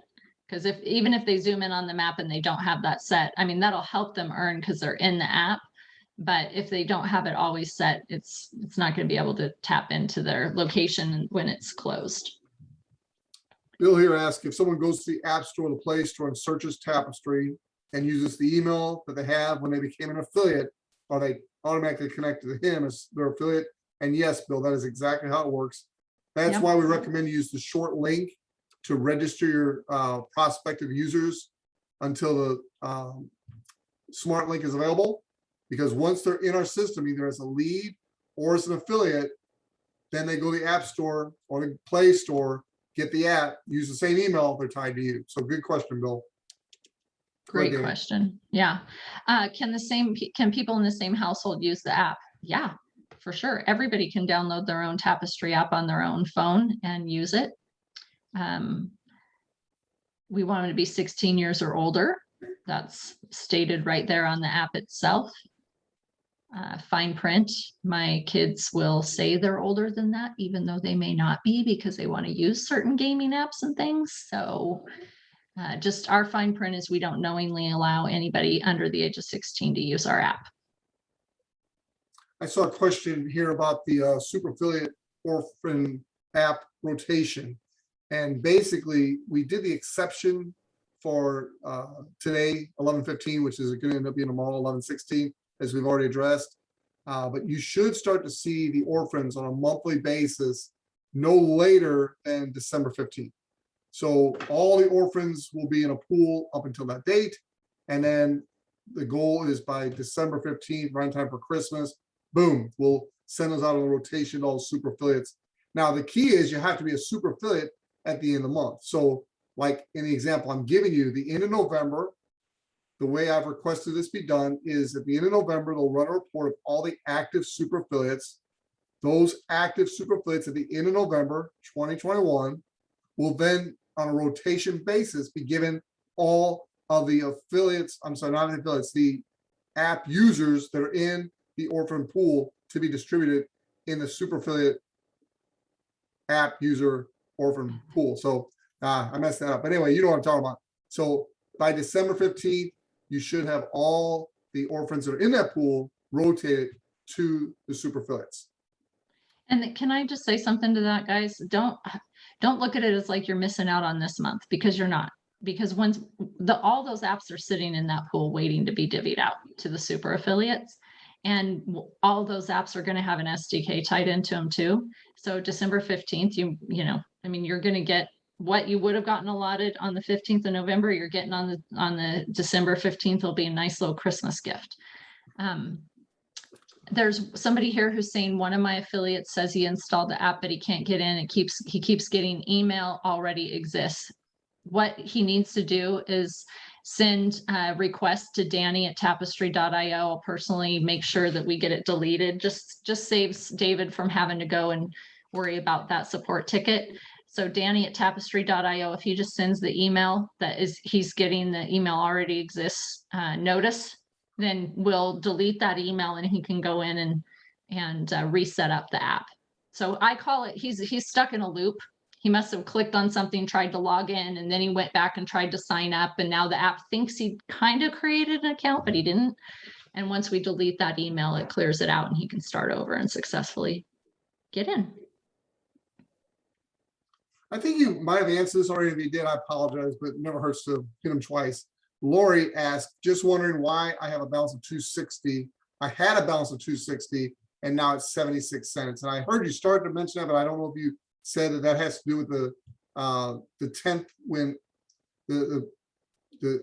Speaker 1: Because even if they zoom in on the map and they don't have that set, I mean, that'll help them earn because they're in the app. But if they don't have it always set, it's not going to be able to tap into their location when it's closed.
Speaker 2: Bill here asks, if someone goes to the App Store, the Play Store, and searches Tapestry and uses the email that they have when they became an affiliate, are they automatically connected to him as their affiliate? And yes, Bill, that is exactly how it works. That's why we recommend you use the short link to register your prospective users until the smart link is available. Because once they're in our system, either as a lead or as an affiliate, then they go to the App Store or the Play Store, get the app, use the same email, they're tied to you. So good question, Bill.
Speaker 1: Great question. Yeah. Can people in the same household use the app? Yeah, for sure. Everybody can download their own Tapestry app on their own phone and use it. We want them to be 16 years or older. That's stated right there on the app itself. Fine print, my kids will say they're older than that, even though they may not be, because they want to use certain gaming apps and things. So just our fine print is we don't knowingly allow anybody under the age of 16 to use our app.
Speaker 2: I saw a question here about the super affiliate orphan app rotation. And basically we did the exception for today, 11:15, which is going to end up being tomorrow, 11:16, as we've already addressed. But you should start to see the orphans on a monthly basis no later than December 15th. So all the orphans will be in a pool up until that date. And then the goal is by December 15th, right in time for Christmas, boom, we'll send those out on a rotation to all super affiliates. Now, the key is you have to be a super affiliate at the end of the month. So like in the example I'm giving you, the end of November, the way I've requested this be done is at the end of November, they'll run a report of all the active super affiliates. Those active super affiliates at the end of November 2021 will then on a rotation basis be given all of the affiliates, I'm sorry, not the affiliates, the app users that are in the orphan pool to be distributed in the super affiliate app user orphan pool. So I messed that up. But anyway, you know what I'm talking about. So by December 15th, you should have all the orphans that are in that pool rotated to the super affiliates.
Speaker 1: And can I just say something to that, guys? Don't look at it as like you're missing out on this month, because you're not. Because once all those apps are sitting in that pool waiting to be divvied out to the super affiliates, and all those apps are going to have an SDK tied into them too. So December 15th, I mean, you're going to get what you would have gotten allotted on the 15th of November. You're getting on the December 15th will be a nice little Christmas gift. There's somebody here who's saying one of my affiliates says he installed the app, but he can't get in. He keeps getting email already exists. What he needs to do is send a request to Danny at tapestry.io. I'll personally make sure that we get it deleted. Just saves David from having to go and worry about that support ticket. So Danny at tapestry.io, if he just sends the email that is he's getting the email already exists notice, then we'll delete that email and he can go in and reset up the app. So I call it, he's stuck in a loop. He must have clicked on something, tried to log in, and then he went back and tried to sign up. And now the app thinks he kind of created an account, but he didn't. And once we delete that email, it clears it out and he can start over and successfully get in.
Speaker 2: I think you might have answered this already. If you did, I apologize, but it never hurts to hit them twice. Lori asked, just wondering why I have a balance of 260. I had a balance of 260 and now it's 76 cents. And I heard you start to mention that, but I don't know if you said that has to do with the 10th when the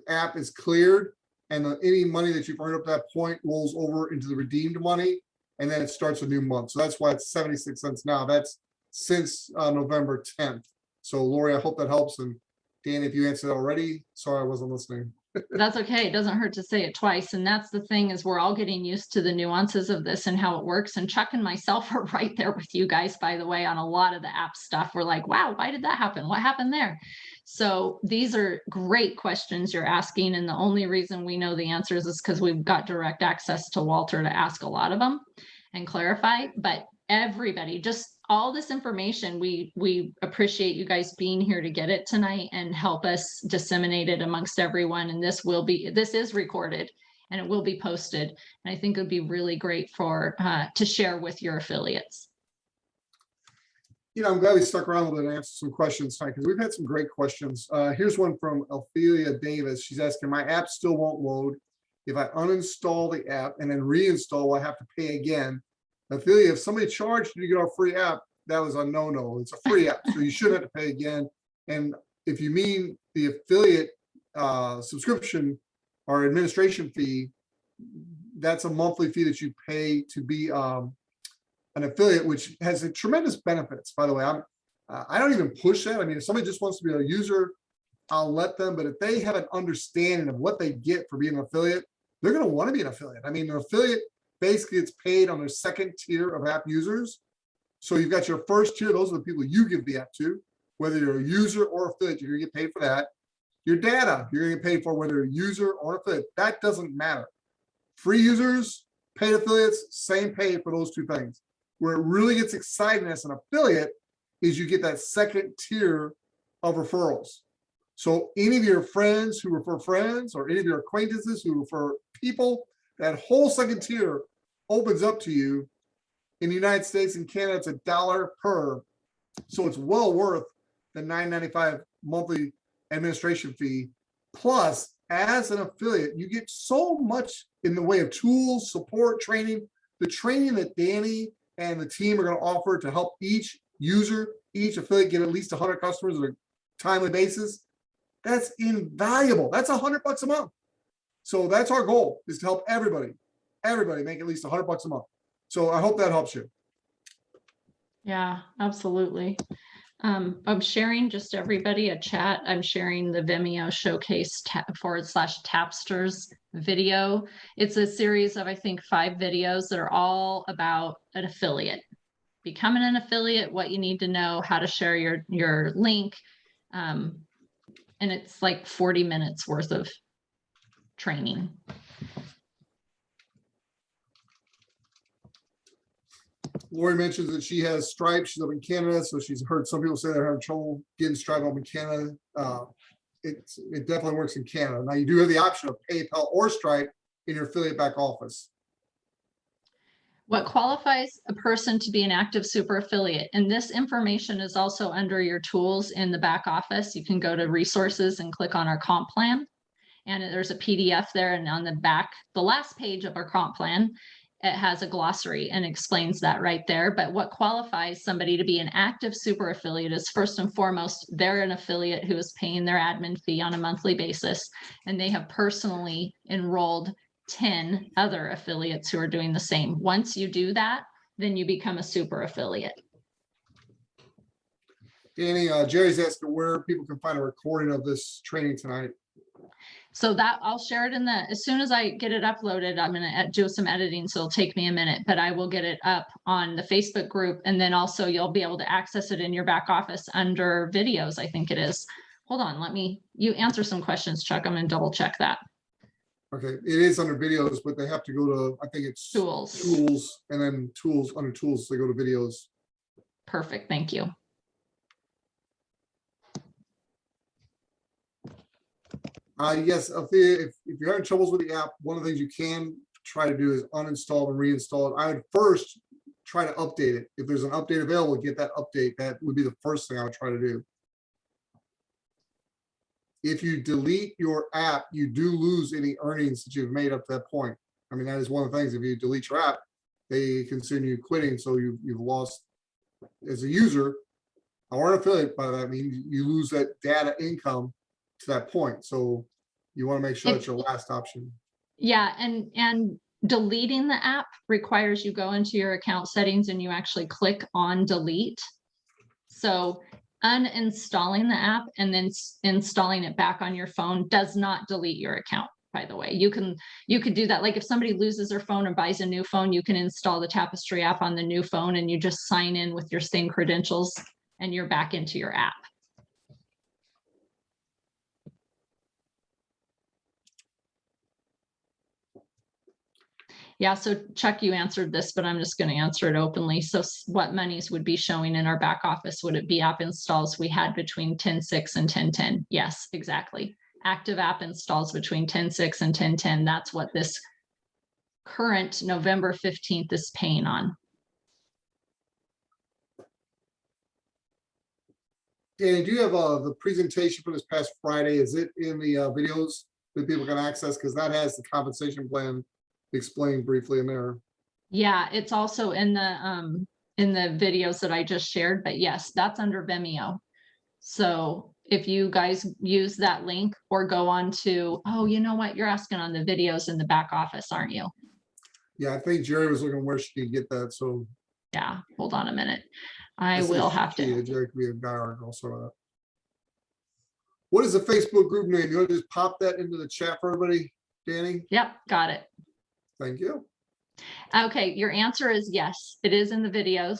Speaker 2: app is cleared and any money that you've earned up to that point rolls over into the redeemed money, and then it starts a new month. So that's why it's 76 cents now. That's since November 10th. So Lori, I hope that helps. And Dan, if you answered already, sorry I wasn't listening.
Speaker 1: That's okay. It doesn't hurt to say it twice. And that's the thing, is we're all getting used to the nuances of this and how it works. And Chuck and myself are right there with you guys, by the way, on a lot of the app stuff. We're like, wow, why did that happen? What happened there? So these are great questions you're asking. And the only reason we know the answers is because we've got direct access to Walter to ask a lot of them and clarify. But everybody, just all this information, we appreciate you guys being here to get it tonight and help us disseminate it amongst everyone. And this is recorded and it will be posted. And I think it would be really great to share with your affiliates.
Speaker 2: I'm glad we stuck around a little bit and answered some questions tonight, because we've had some great questions. Here's one from Ophelia Davis. She's asking, my app still won't load. If I uninstall the app and then reinstall, will I have to pay again? Ophelia, if somebody charged you to get our free app, that was a no-no. It's a free app, so you shouldn't have to pay again. And if you mean the affiliate subscription or administration fee, that's a monthly fee that you pay to be an affiliate, which has a tremendous benefits. By the way, I don't even push that. I mean, if somebody just wants to be a user, I'll let them. But if they have an understanding of what they get for being an affiliate, they're going to want to be an affiliate. I mean, an affiliate basically it's paid on their second tier of app users. So you've got your first tier, those are the people you give the app to, whether you're a user or affiliate, you're gonna get paid for that. Your data, you're gonna get paid for whether you're a user or affiliate. That doesn't matter. Free users, paid affiliates, same pay for those two things. Where it really gets exciting as an affiliate is you get that second tier of referrals. So any of your friends who refer friends or any of your acquaintances who refer people, that whole second tier opens up to you. In the United States and Canada, it's $1 per. So it's well worth the $9.95 monthly administration fee Plus, as an affiliate, you get so much in the way of tools, support, training. The training that Danny and the team are going to offer to help each user, each affiliate get at least 100 customers on a timely basis, that's invaluable. That's $100 a month. So that's our goal, is to help everybody make at least $100 a month. So I hope that helps you.
Speaker 1: Yeah, absolutely. I'm sharing just everybody a chat. I'm sharing the Vimeo showcase /Tapsters video. It's a series of, I think, 5 videos that are all about an affiliate. Becoming an affiliate, what you need to know, how to share your link. And it's like 40 minutes worth of training.
Speaker 2: Lori mentions that she has Stripe. She's up in Canada, so she's heard some people say they're having trouble getting Stripe up in Canada. It definitely works in Canada. Now you do have the option of PayPal or Stripe in your affiliate back office.
Speaker 1: What qualifies a person to be an active super affiliate? And this information is also under your tools in the back office. You can go to resources and click on our comp plan. And there's a PDF there, and on the back, the last page of our comp plan, it has a glossary and explains that right there. But what qualifies somebody to be an active super affiliate is, first and foremost, they're an affiliate who is paying their admin fee on a monthly basis, and they have personally enrolled 10 other affiliates who are doing the same. Once you do that, then you become a super affiliate.
Speaker 2: Danny, Jerry's asking where people can find a recording of this training tonight.
Speaker 1: So that I'll share it as soon as I get it uploaded, I'm going to do some editing. So it'll take me a minute, but I will get it up on the Facebook group. And then also you'll be able to access it in your back office under videos. I think it is. Hold on. You answer some questions, Chuck. I'm going to double check that.
Speaker 2: Okay. It is under videos, but they have to go to, I think it's
Speaker 1: tools,
Speaker 2: and then tools, under tools, they go to videos.
Speaker 1: Perfect. Thank you.
Speaker 2: Yes, if you're having troubles with the app, one of the things you can try to do is uninstall and reinstall it. I would first try to update it. If there's an update available, get that update. That would be the first thing I would try to do. If you delete your app, you do lose any earnings that you've made up to that point. I mean, that is one of the things. If you delete your app, they consider you quitting, so you've lost as a user or an affiliate. By that, I mean you lose that data income to that point. So you want to make sure that's your last option.
Speaker 1: Yeah, and deleting the app requires you go into your account settings and you actually click on delete. So uninstalling the app and then installing it back on your phone does not delete your account, by the way. You could do that. Like if somebody loses their phone and buys a new phone, you can install the Tapestry app on the new phone and you just sign in with your same credentials and you're back into your app. Yeah, so Chuck, you answered this, but I'm just going to answer it openly. So what monies would be showing in our back office? Would it be app installs we had between 10.6 and 10.10? Yes, exactly. Active app installs between 10.6 and 10.10. That's what this current November 15th is paying on.
Speaker 2: Danny, do you have the presentation for this past Friday? Is it in the videos that people can access? Because that has the compensation plan explained briefly in there.
Speaker 1: Yeah, it's also in the videos that I just shared, but yes, that's under Vimeo. So if you guys use that link or go on to, oh, you know what, you're asking on the videos in the back office, aren't you?
Speaker 2: Yeah, I think Jerry was looking where she could get that. So
Speaker 1: yeah, hold on a minute. I will have to.
Speaker 2: Jerry could be a guy or girl, sort of that. What is the Facebook group name? You want to just pop that into the chat for everybody, Danny?
Speaker 1: Yep, got it.
Speaker 2: Thank you.
Speaker 1: Okay, your answer is yes. It is in the videos.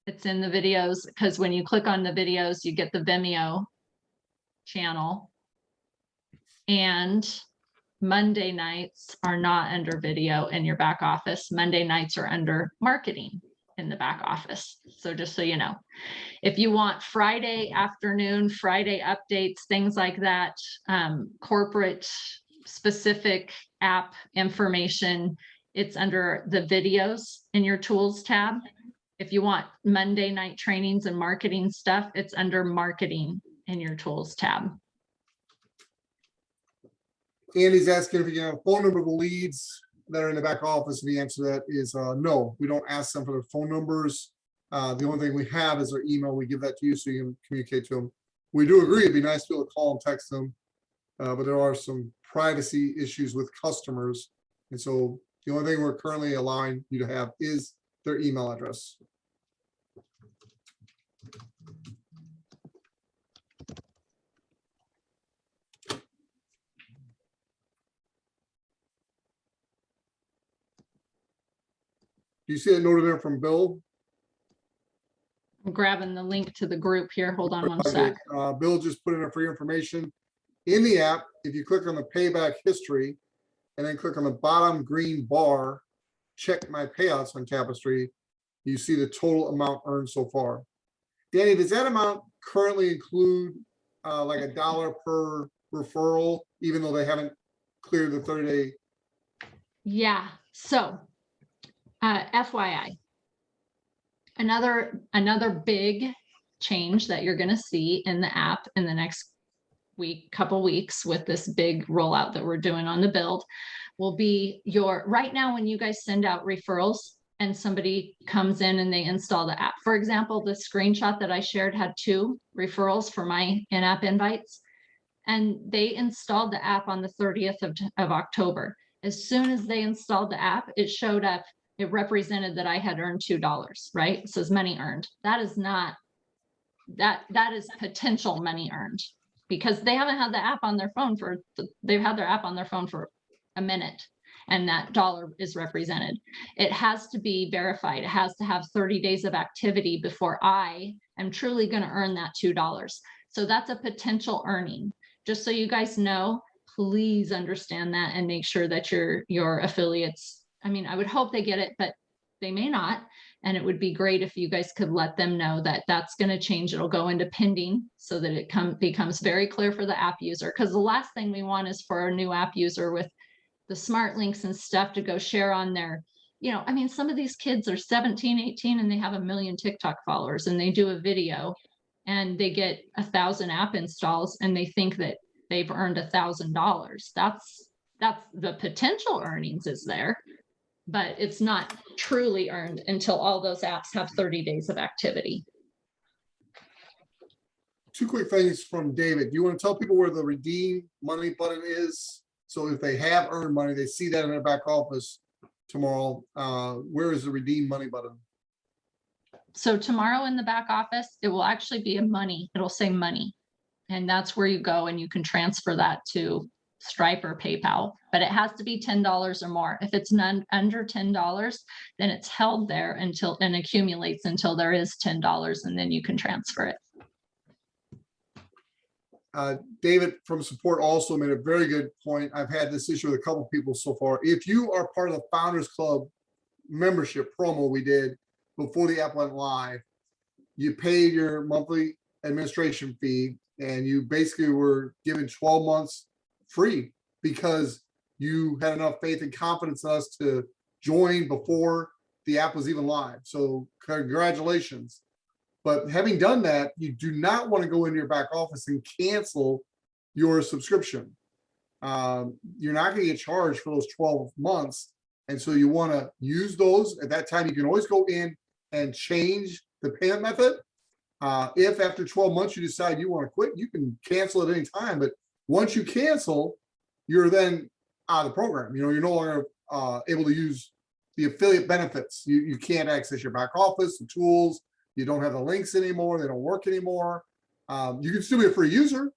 Speaker 1: It's in the videos because when you click on the videos, you get the Vimeo channel. And Monday nights are not under video in your back office. Monday nights are under marketing in the back office. So just so you know, if you want Friday afternoon, Friday updates, things like that, corporate specific app information, it's under the videos in your tools tab. If you want Monday night trainings and marketing stuff, it's under marketing in your tools tab.
Speaker 2: Andy's asking if you can have a phone number of the leads that are in the back office. The answer to that is no. We don't ask them for their phone numbers. The only thing we have is their email. We give that to you so you can communicate to them. We do agree it'd be nice to be able to call and text them, but there are some privacy issues with customers. And so the only thing we're currently allowing you to have is their email address. Do you see a note in there from Bill?
Speaker 1: I'm grabbing the link to the group here. Hold on one sec.
Speaker 2: Bill just put in for your information in the app. If you click on the payback history and then click on the bottom green bar, check my payouts on Tapestry, you see the total amount earned so far. Danny, does that amount currently include like $1 per referral, even though they haven't cleared the 30-day?
Speaker 1: Yeah. So FYI, another big change that you're going to see in the app in the next couple weeks with this big rollout that we're doing on the build will be right now when you guys send out referrals and somebody comes in and they install the app. For example, the screenshot that I shared had 2 referrals for my in-app invites, and they installed the app on the 30th of October. As soon as they installed the app, it showed up. It represented that I had earned $2, right? It says money earned. That is not, that is potential money earned, because they haven't had the app on their phone they've had their app on their phone for a minute, and that dollar is represented. It has to be verified. It has to have 30 days of activity before I am truly going to earn that $2. So that's a potential earning. Just so you guys know, please understand that and make sure that your affiliates, I mean, I would hope they get it, but they may not. And it would be great if you guys could let them know that that's going to change. It'll go into pending so that it becomes very clear for the app user. Because the last thing we want is for a new app user with the smart links and stuff to go share on their, I mean, some of these kids are 17, 18, and they have 1 million TikTok followers, and they do a video and they get 1,000 app installs and they think that they've earned $1,000. That's the potential earnings is there, but it's not truly earned until all those apps have 30 days of activity.
Speaker 2: 2 quick things from David. Do you want to tell people where the redeem money button is? So if they have earned money, they see that in their back office tomorrow. Where is the redeem money button?
Speaker 1: So tomorrow in the back office, it will actually be it'll say money. And that's where you go and you can transfer that to Stripe or PayPal, but it has to be $10 or more. If it's under $10, then it's held there and accumulates until there is $10, and then you can transfer it.
Speaker 2: David from support also made a very good point. I've had this issue with a couple people so far. If you are part of the Founders Club membership promo we did before the app went live, you paid your monthly administration fee and you basically were given 12 months free because you had enough faith and confidence in us to join before the app was even live. So congratulations. But having done that, you do not want to go into your back office and cancel your subscription. You're not going to get charged for those 12 months. And so you want to use those. At that time, you can always go in and change the payment method. If after 12 months you decide you want to quit, you can cancel at any time. But once you cancel, you're then out of the program. You're no longer able to use the affiliate benefits. You can't access your back office, the tools. You don't have the links anymore. They don't work anymore. You can still be a free user,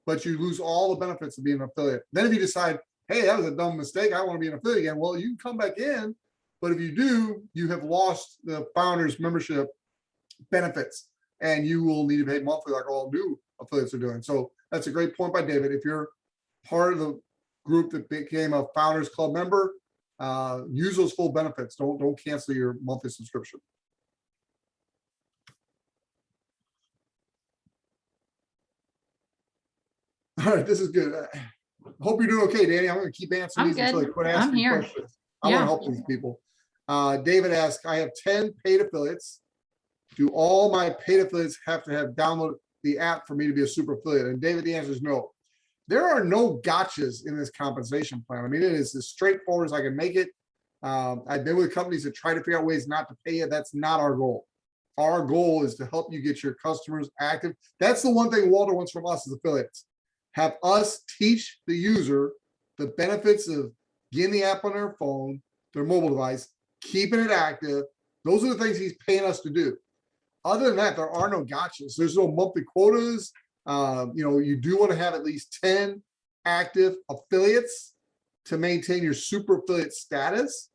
Speaker 2: but you lose all the benefits of being an affiliate. Then if you decide, hey, that was a dumb mistake, I want to be an affiliate again, well, you can come back in. But if you do, you have lost the founders membership benefits and you will need to pay monthly like all new affiliates are doing. So that's a great point by David. If you're part of the group that became a Founders Club member, use those full benefits. Don't cancel your monthly subscription. All right, this is good. Hope you're doing okay, Danny. I'm going to keep answering these until they quit asking questions. I want to help these people. David asked, I have 10 paid affiliates. Do all my paid affiliates have to have downloaded the app for me to be a super affiliate? And David, the answer is no. there are no gotchas in this compensation plan. I mean, it is as straightforward as I can make it. I've been with companies that try to figure out ways not to pay it. That's not our goal. Our goal is to help you get your customers active. That's the one thing Walter wants from us as affiliates. Have us teach the user the benefits of getting the app on their phone, their mobile device, keeping it active. Those are the things he's paying us to do. Other than that, there are no gotchas. There's no monthly quotas. You do want to have at least 10 active affiliates to maintain your super affiliate status.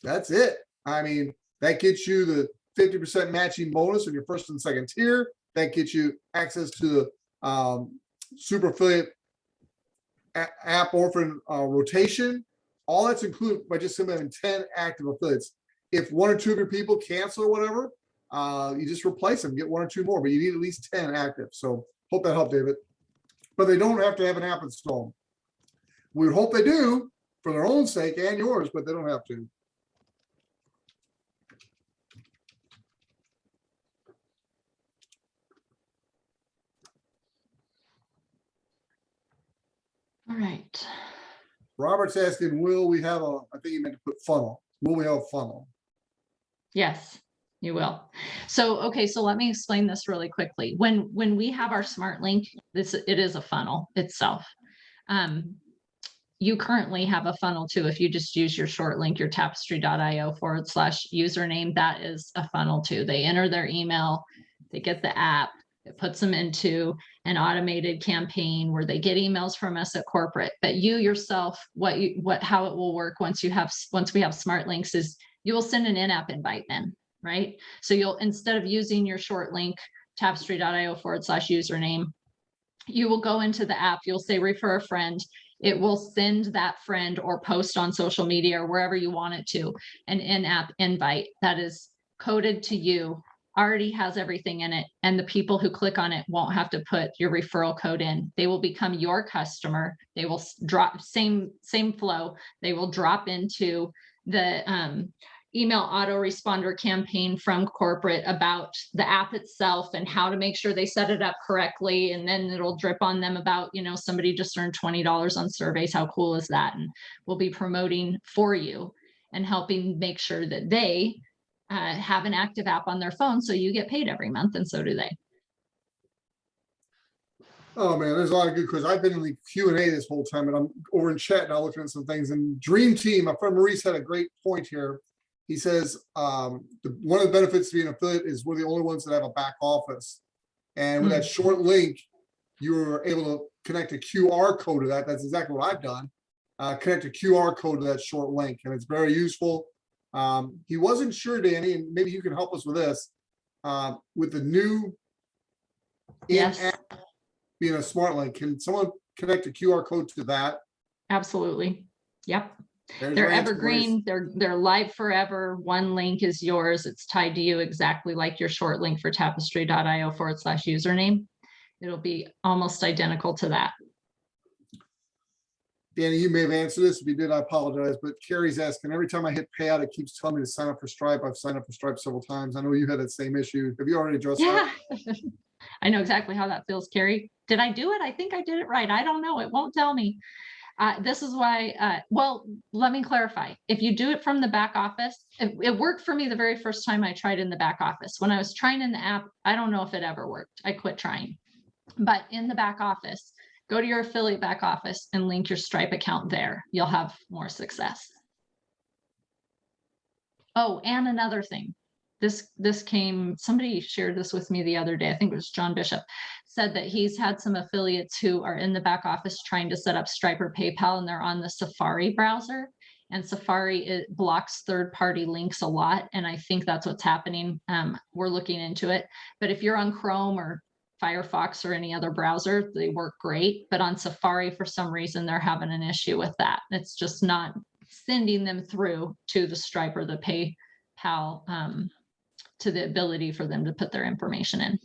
Speaker 2: That's it. I mean, that gets you the 50% matching bonus on your first and second tier. That gets you access to the super affiliate app orphan rotation. All that's included by just simply having 10 active affiliates. If one or two of your people cancel or whatever, you just replace them, get one or two more, but you need at least 10 active. So hope that helped, David. But they don't have to have an app installed. We would hope they do for their own sake and yours, but they don't have to.
Speaker 1: All right.
Speaker 2: Robert's asking, will we have I think you meant to put funnel. Will we have a funnel?
Speaker 1: Yes, you will. So, okay, so let me explain this really quickly. When we have our smart link, it is a funnel itself. You currently have a funnel too. If you just use your short link, your tapestry.io/username, that is a funnel too. They enter their email, they get the app, it puts them into an automated campaign where they get emails from us at corporate. But you yourself, how it will work once we have smart links is you will send an in-app invite then, right? So you'll, instead of using your short link, tapestry.io/username, you will go into the app, you'll say refer a friend. It will send that friend or post on social media or wherever you want it to an in-app invite that is coded to you, already has everything in it. And the people who click on it won't have to put your referral code in. They will become your customer. They will drop same flow. They will drop into the email autoresponder campaign from corporate about the app itself and how to make sure they set it up correctly. And then it'll drip on them about, somebody just earned $20 on surveys. How cool is that? And we'll be promoting for you and helping make sure that they have an active app on their phone. So you get paid every month, and so do they.
Speaker 2: Oh man, there's a lot of good questions. I've been in the Q&A this whole time, and I'm over in chat now looking at some things. And Dream Team, my friend Maurice had a great point here. He says one of the benefits to being an affiliate is we're the only ones that have a back office. And with that short link, you're able to connect a QR code to that. That's exactly what I've done. Connect a QR code to that short link, and it's very useful. He wasn't sure, Danny, and maybe you can help us with this. With the new in-app being a smart link, can someone connect a QR code to that?
Speaker 1: Absolutely. Yep. They're evergreen. They're live forever. One link is yours. It's tied to you exactly like your short link for tapestry.io/username. It'll be almost identical to that.
Speaker 2: Danny, you may have answered this. If you did, I apologize. But Carrie's asking, every time I hit payout, it keeps telling me to sign up for Stripe. I've signed up for Stripe several times. I know you had that same issue. Have you already addressed that?
Speaker 1: I know exactly how that feels, Carrie. Did I do it? I think I did it right. I don't know. It won't tell me. This is why, well, let me clarify. If you do it from the back office, it worked for me the very first time I tried in the back office. When I was trying in the app, I don't know if it ever worked. I quit trying. But in the back office, go to your affiliate back office and link your Stripe account there. You'll have more success. Oh, and another thing. This came, somebody shared this with me the other day. I think it was John Bishop, said that he's had some affiliates who are in the back office trying to set up Stripe or PayPal, and they're on the Safari browser, and Safari, it blocks third-party links a lot. And I think that's what's happening. We're looking into it. But if you're on Chrome or Firefox or any other browser, they work great. But on Safari, for some reason, they're having an issue with that. It's just not sending them through to the Stripe or the PayPal, to the ability for them to put their information in.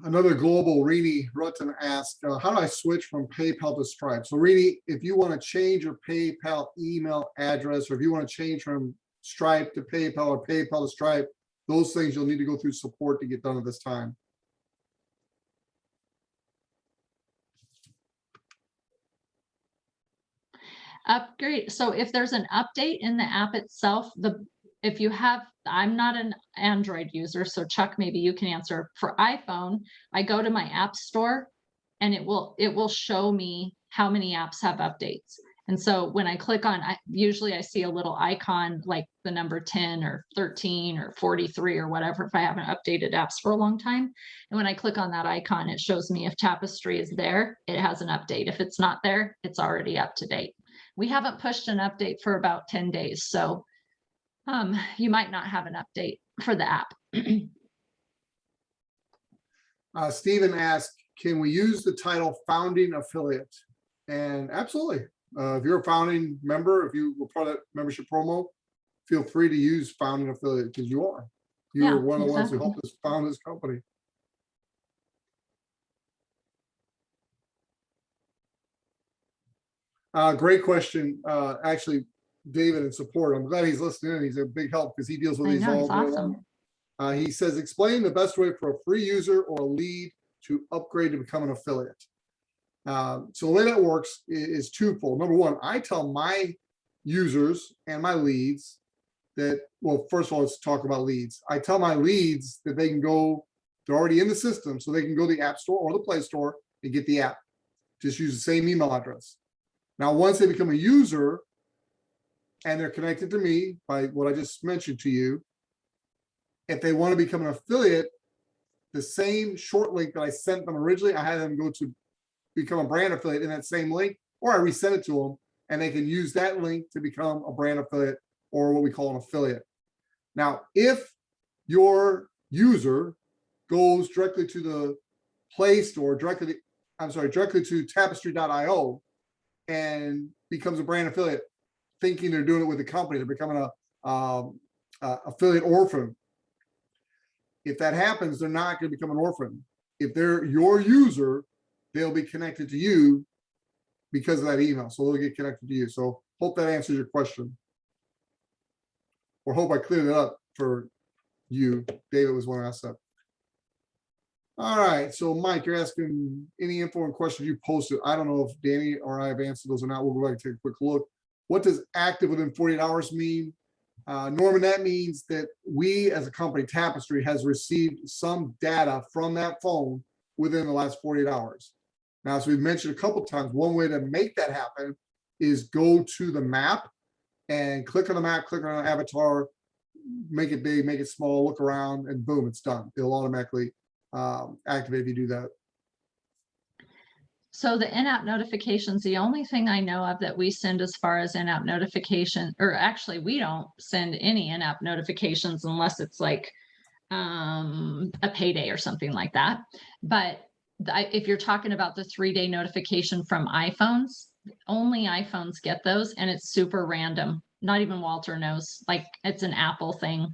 Speaker 2: Another global, Rini Rutten asked, how do I switch from PayPal to Stripe? So Rini, if you want to change your PayPal email address, or if you want to change from Stripe to PayPal or PayPal to Stripe, those things you'll need to go through support to get done at this time.
Speaker 1: upgrade. So if there's an update in the app itself, if you have, I'm not an Android user, so Chuck, maybe you can answer. For iPhone, I go to my app store and it will show me how many apps have updates. And so when I click on, usually I see a little icon like the number 10 or 13 or 43 or whatever, if I haven't updated apps for a long time. And when I click on that icon, it shows me if Tapestry is there, it has an update. If it's not there, it's already up to date. We haven't pushed an update for about 10 days. So you might not have an update for the app.
Speaker 2: Stephen asked, can we use the title founding affiliate? And absolutely. If you're a founding member, if you were part of that membership promo, feel free to use founding affiliate because you are. You
Speaker 1: Yeah,
Speaker 2: are one of the ones who
Speaker 1: exactly.
Speaker 2: helped us found this company. Great question. Actually, David in support. I'm glad he's listening in. He's a big help because he deals with
Speaker 1: I
Speaker 2: these
Speaker 1: know,
Speaker 2: all
Speaker 1: it's
Speaker 2: day
Speaker 1: awesome.
Speaker 2: long. He says, explain the best way for a free user or a lead to upgrade to become an affiliate. So the way that works is twofold. Number one, I tell my users and my leads that, well, first of all, let's talk about leads. I tell my leads that they can go, they're already in the system, so they can go to the App Store or the Play Store and get the app. Just use the same email address. Now, once they become a user and they're connected to me by what I just mentioned to you, if they want to become an affiliate, the same short link that I sent them originally, I had them go to become a brand affiliate in that same link, or I resend it to them and they can use that link to become a brand affiliate or what we call an affiliate. Now, if your user goes directly to the Play Store, directly to tapestry.io and becomes a brand affiliate, thinking they're doing it with the company, they're becoming a affiliate orphan. If that happens, they're not going to become an orphan. If they're your user, they'll be connected to you because of that email. So they'll get connected to you. So hope that answers your question. Or hope I cleared it up for you. David was one I asked that. All right. So Mike, you're asking any info and questions you posted. I don't know if Danny or I have answered those or not. We'll go back and take a quick look. What does active within 48 hours mean? Norman, that means that we as a company, Tapestry, has received some data from that phone within the last 48 hours. Now, as we've mentioned a couple of times, one way to make that happen is go to the map and click on the map, click on an avatar, make it big, make it small, look around, and boom, it's done. It'll automatically activate if you do that.
Speaker 1: So the in-app notifications, the only thing I know of that we send as far as in-app notification, or actually we don't send any in-app notifications unless it's like a payday or something like that. But if you're talking about the 3-day notification from iPhones, only iPhones get those, and it's super random. Not even Walter knows, like it's an Apple thing.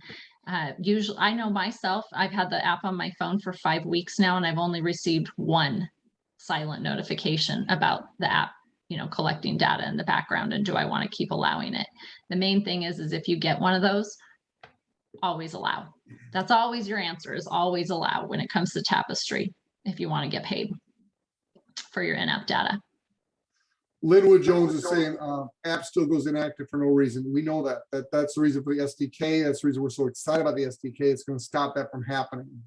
Speaker 1: Usually, I know myself, I've had the app on my phone for 5 weeks now, and I've only received one silent notification about the app, collecting data in the background, and do I want to keep allowing it? The main thing is if you get one of those, always allow. That's always your answer, is always allow when it comes to Tapestry, if you want to get paid for your in-app data.
Speaker 2: Linwood Jones is saying app still goes inactive for no reason. We know that's the reason for the SDK. That's the reason we're so excited about the SDK. It's going to stop that from happening.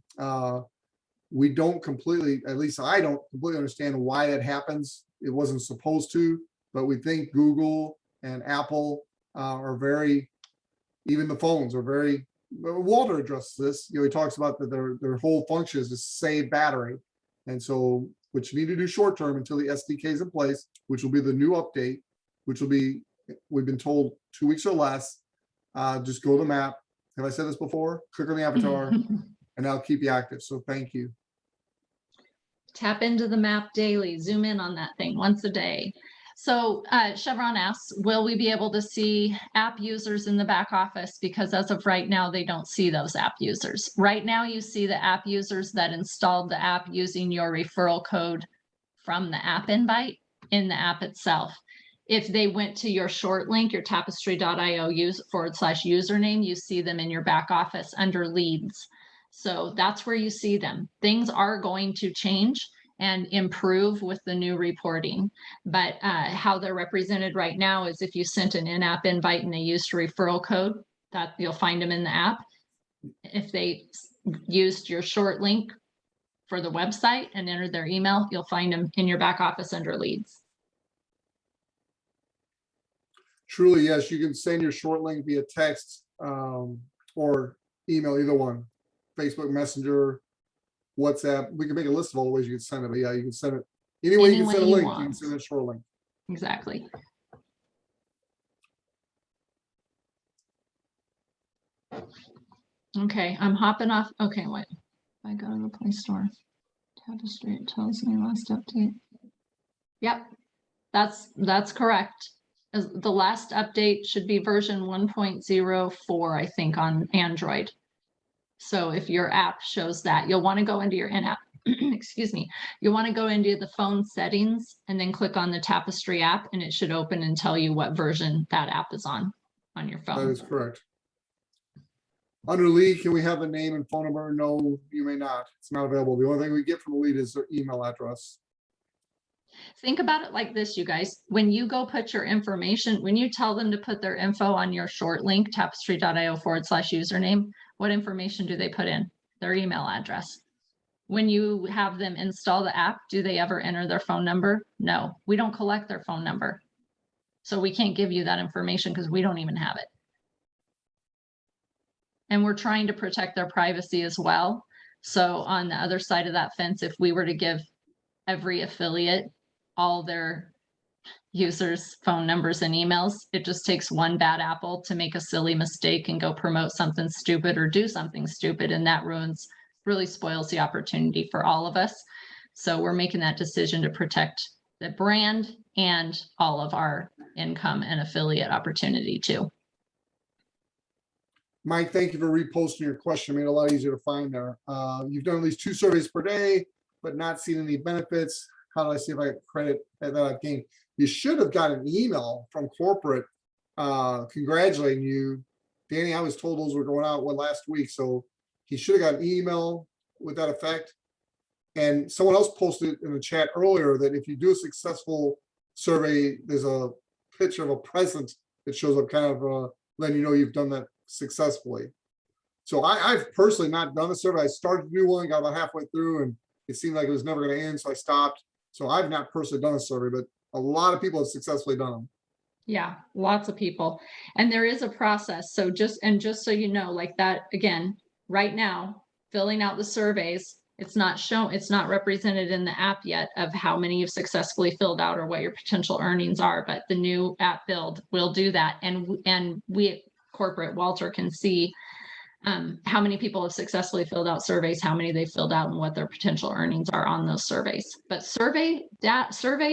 Speaker 2: We don't completely, at least I don't completely understand why that happens. It wasn't supposed to, but we think Google and Apple are very, even the phones are very, Walter addresses this. He talks about that their whole function is to save battery. And so what you need to do short term until the SDK is in place, which will be the new update, which will be, we've been told 2 weeks or less, just go to the map. Have I said this before? Click on the avatar and that'll keep you active. So thank you.
Speaker 1: Tap into the map daily, zoom in on that thing once a day. So Chevron asks, will we be able to see app users in the back office? Because as of right now, they don't see those app users. Right now, you see the app users that installed the app using your referral code from the app invite in the app itself. If they went to your short link, your tapestry.io /username, you see them in your back office under leads. So that's where you see them. Things are going to change. and improve with the new reporting. But how they're represented right now is if you sent an in-app invite and they used a referral code, that you'll find them in the app. If they used your short link for the website and entered their email, you'll find them in your back office under leads.
Speaker 2: Truly, yes, you can send your short link via text or email, either one. Facebook Messenger, WhatsApp. We can make a list of all the ways you can send it, but yeah, you can send it any way you can send a link, you can send a short link.
Speaker 1: Exactly. Okay, I'm hopping off. Okay, wait. If I go to the Play Store, Tapestry, it tells me last update. Yep, that's correct. The last update should be version 1.04, I think, on Android. So if your app shows that, you'll want to go into your in-app, excuse me, you'll want to go into the phone settings and then click on the Tapestry app, and it should open and tell you what version that app is on your phone.
Speaker 2: That is correct. Under lead, can we have a name and phone number? No, you may not. It's not available. The only thing we get from the lead is their email address.
Speaker 1: Think about it like this, you guys. When you go put your information, when you tell them to put their info on your short link, tapestry.io/username, what information do they put in? Their email address. When you have them install the app, do they ever enter their phone number? No, we don't collect their phone number. So we can't give you that information because we don't even have it. And we're trying to protect their privacy as well. So on the other side of that fence, if we were to give every affiliate all their users' phone numbers and emails, it just takes one bad apple to make a silly mistake and go promote something stupid or do something stupid. And that really spoils the opportunity for all of us. So we're making that decision to protect the brand and all of our income and affiliate opportunity too.
Speaker 2: Mike, thank you for reposting your question. Made it a lot easier to find there. You've done at least 2 surveys per day, but not seen any benefits. How do I see if I get credit that I've gained? You should have got an email from corporate congratulating you. Danny, I was told those were going out last week, so he should have got an email with that effect. And someone else posted in the chat earlier that if you do a successful survey, there's a picture of a present that shows up, kind of letting you know you've done that successfully. So I've personally not done a survey. I started to do one, got about halfway through, and it seemed like it was never going to end, so I stopped. So I've not personally done a survey, but a lot of people have successfully done them.
Speaker 1: Yeah, lots of people. And there is a process. So just so you know, like that, again, right now, filling out the surveys, it's not represented in the app yet of how many you've successfully filled out or what your potential earnings are, but the new app build will do that. And we at corporate, Walter, can see how many people have successfully filled out surveys, how many they filled out, and what their potential earnings are on those surveys. But survey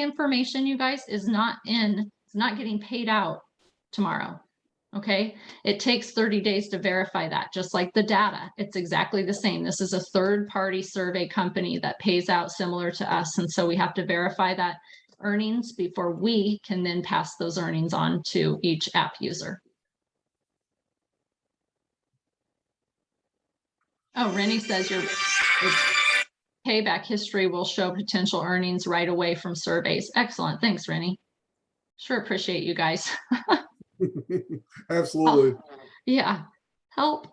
Speaker 1: information, you guys, is not getting paid out tomorrow. Okay, it takes 30 days to verify that, just like the data. It's exactly the same. This is a third-party survey company that pays out similar to us, and so we have to verify that earnings before we can then pass those earnings on to each app user. Oh, Rennie says your payback history will show potential earnings right away from surveys. Excellent. Thanks, Rennie. Sure appreciate you guys.
Speaker 2: Absolutely.
Speaker 1: Yeah. Help.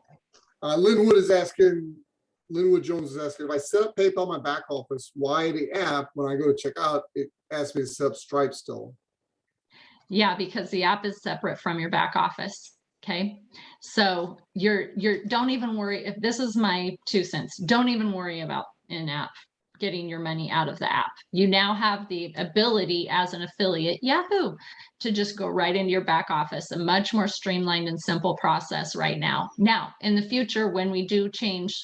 Speaker 2: Linwood Jones is asking, if I set up PayPal in my back office, why the app, when I go to check out, it asks me to set up Stripe still?
Speaker 1: Yeah, because the app is separate from your back office. Okay, so don't even worry. If this is my 2 cents, don't even worry about in-app getting your money out of the app. You now have the ability as an affiliate, Yahoo, to just go right into your back office, a much more streamlined and simple process right now. Now, in the future, when we do change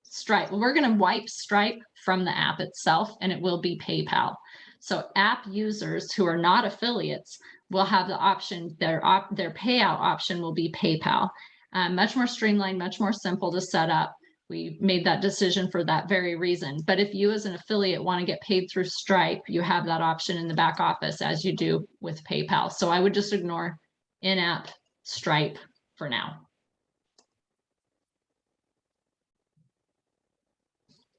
Speaker 1: Stripe, we're going to wipe Stripe from the app itself, and it will be PayPal. So app users who are not affiliates will have the option, their payout option will be PayPal. Much more streamlined, much more simple to set up. We made that decision for that very reason. But if you as an affiliate want to get paid through Stripe, you have that option in the back office as you do with PayPal. So I would just ignore in-app Stripe for now.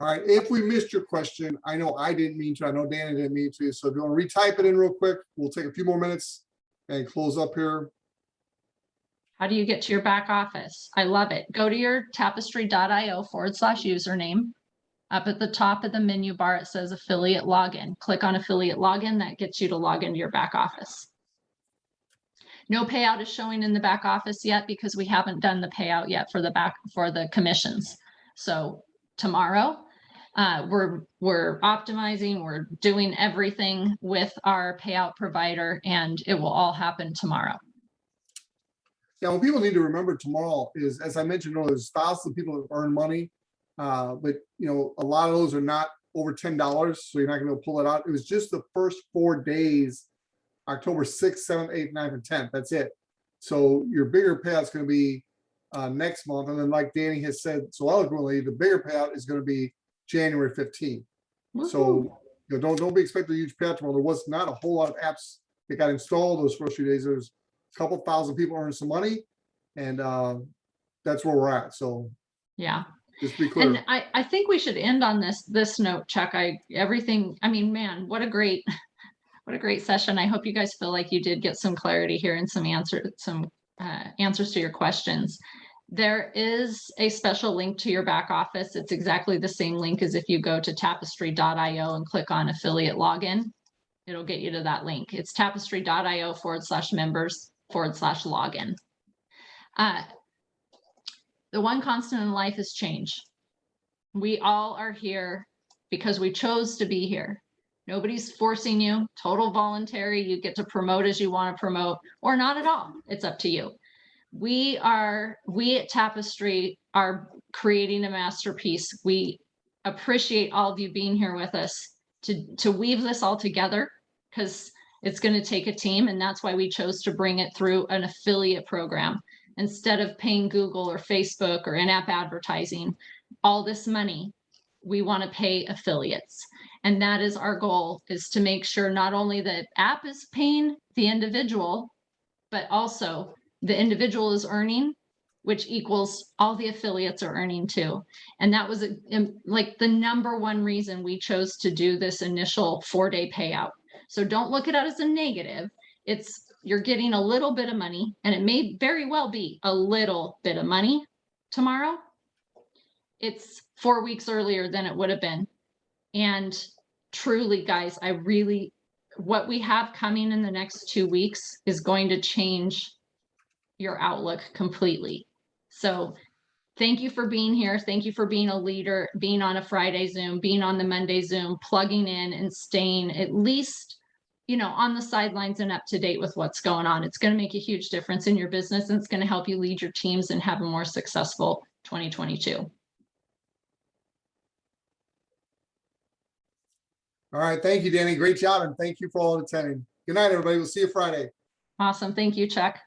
Speaker 2: All right, if we missed your question, I know I didn't mean to, I know Danny didn't mean to, so if you want to retype it in real quick, we'll take a few more minutes and close up here.
Speaker 1: How do you get to your back office? I love it. Go to your tapestry.io/username. Up at the top of the menu bar, it says affiliate login. Click on affiliate login. That gets you to log into your back office. No payout is showing in the back office yet because we haven't done the payout yet for the commissions. So tomorrow, we're optimizing, we're doing everything with our payout provider, and it will all happen tomorrow.
Speaker 2: Yeah, what people need to remember tomorrow is, as I mentioned earlier, there's thousands of people that earn money, but a lot of those are not over $10, so you're not going to pull it out. It was just the first 4 days, October 6th, 7th, 8th, 9th, and 10th. That's it. So your bigger payout is going to be next month, and then like Danny has said so eloquently, the bigger payout is going to be January 15th. So don't be expecting a huge payout tomorrow. There was not a whole lot of apps that got installed those first few days. There's a couple thousand people earning some money, and that's where we're at. So
Speaker 1: yeah,
Speaker 2: just be clear.
Speaker 1: And I think we should end on this note, Chuck. I mean, man, what a great session. I hope you guys feel like you did get some clarity here and some answers to your questions. There is a special link to your back office. It's exactly the same link as if you go to tapestry.io and click on affiliate login. It'll get you to that link. It's tapestry.io/members/login. The one constant in life is change. We all are here because we chose to be here. Nobody's forcing you, total voluntary. You get to promote as you want to promote, or not at all. It's up to you. We at Tapestry are creating a masterpiece. We appreciate all of you being here with us to weave this all together, because it's going to take a team, and that's why we chose to bring it through an affiliate program instead of paying Google or Facebook or in-app advertising. All this money, we want to pay affiliates. And that is our goal, is to make sure not only the app is paying the individual, but also the individual is earning, which equals all the affiliates are earning too. And that was like the number one reason we chose to do this initial 4-day payout. So don't look at it as a negative. You're getting a little bit of money, and it may very well be a little bit of money tomorrow. It's 4 weeks earlier than it would have been. And truly, guys, what we have coming in the next 2 weeks is going to change your outlook completely. So thank you for being here. Thank you for being a leader, being on a Friday Zoom, being on the Monday Zoom, plugging in and staying at least, on the sidelines and up to date with what's going on. It's going to make a huge difference in your business, and it's going to help you lead your teams and have a more successful 2022.
Speaker 2: All right. Thank you, Danny. Great job. And thank you for all attending. Good night, everybody. We'll see you Friday.
Speaker 1: Awesome. Thank you, Chuck.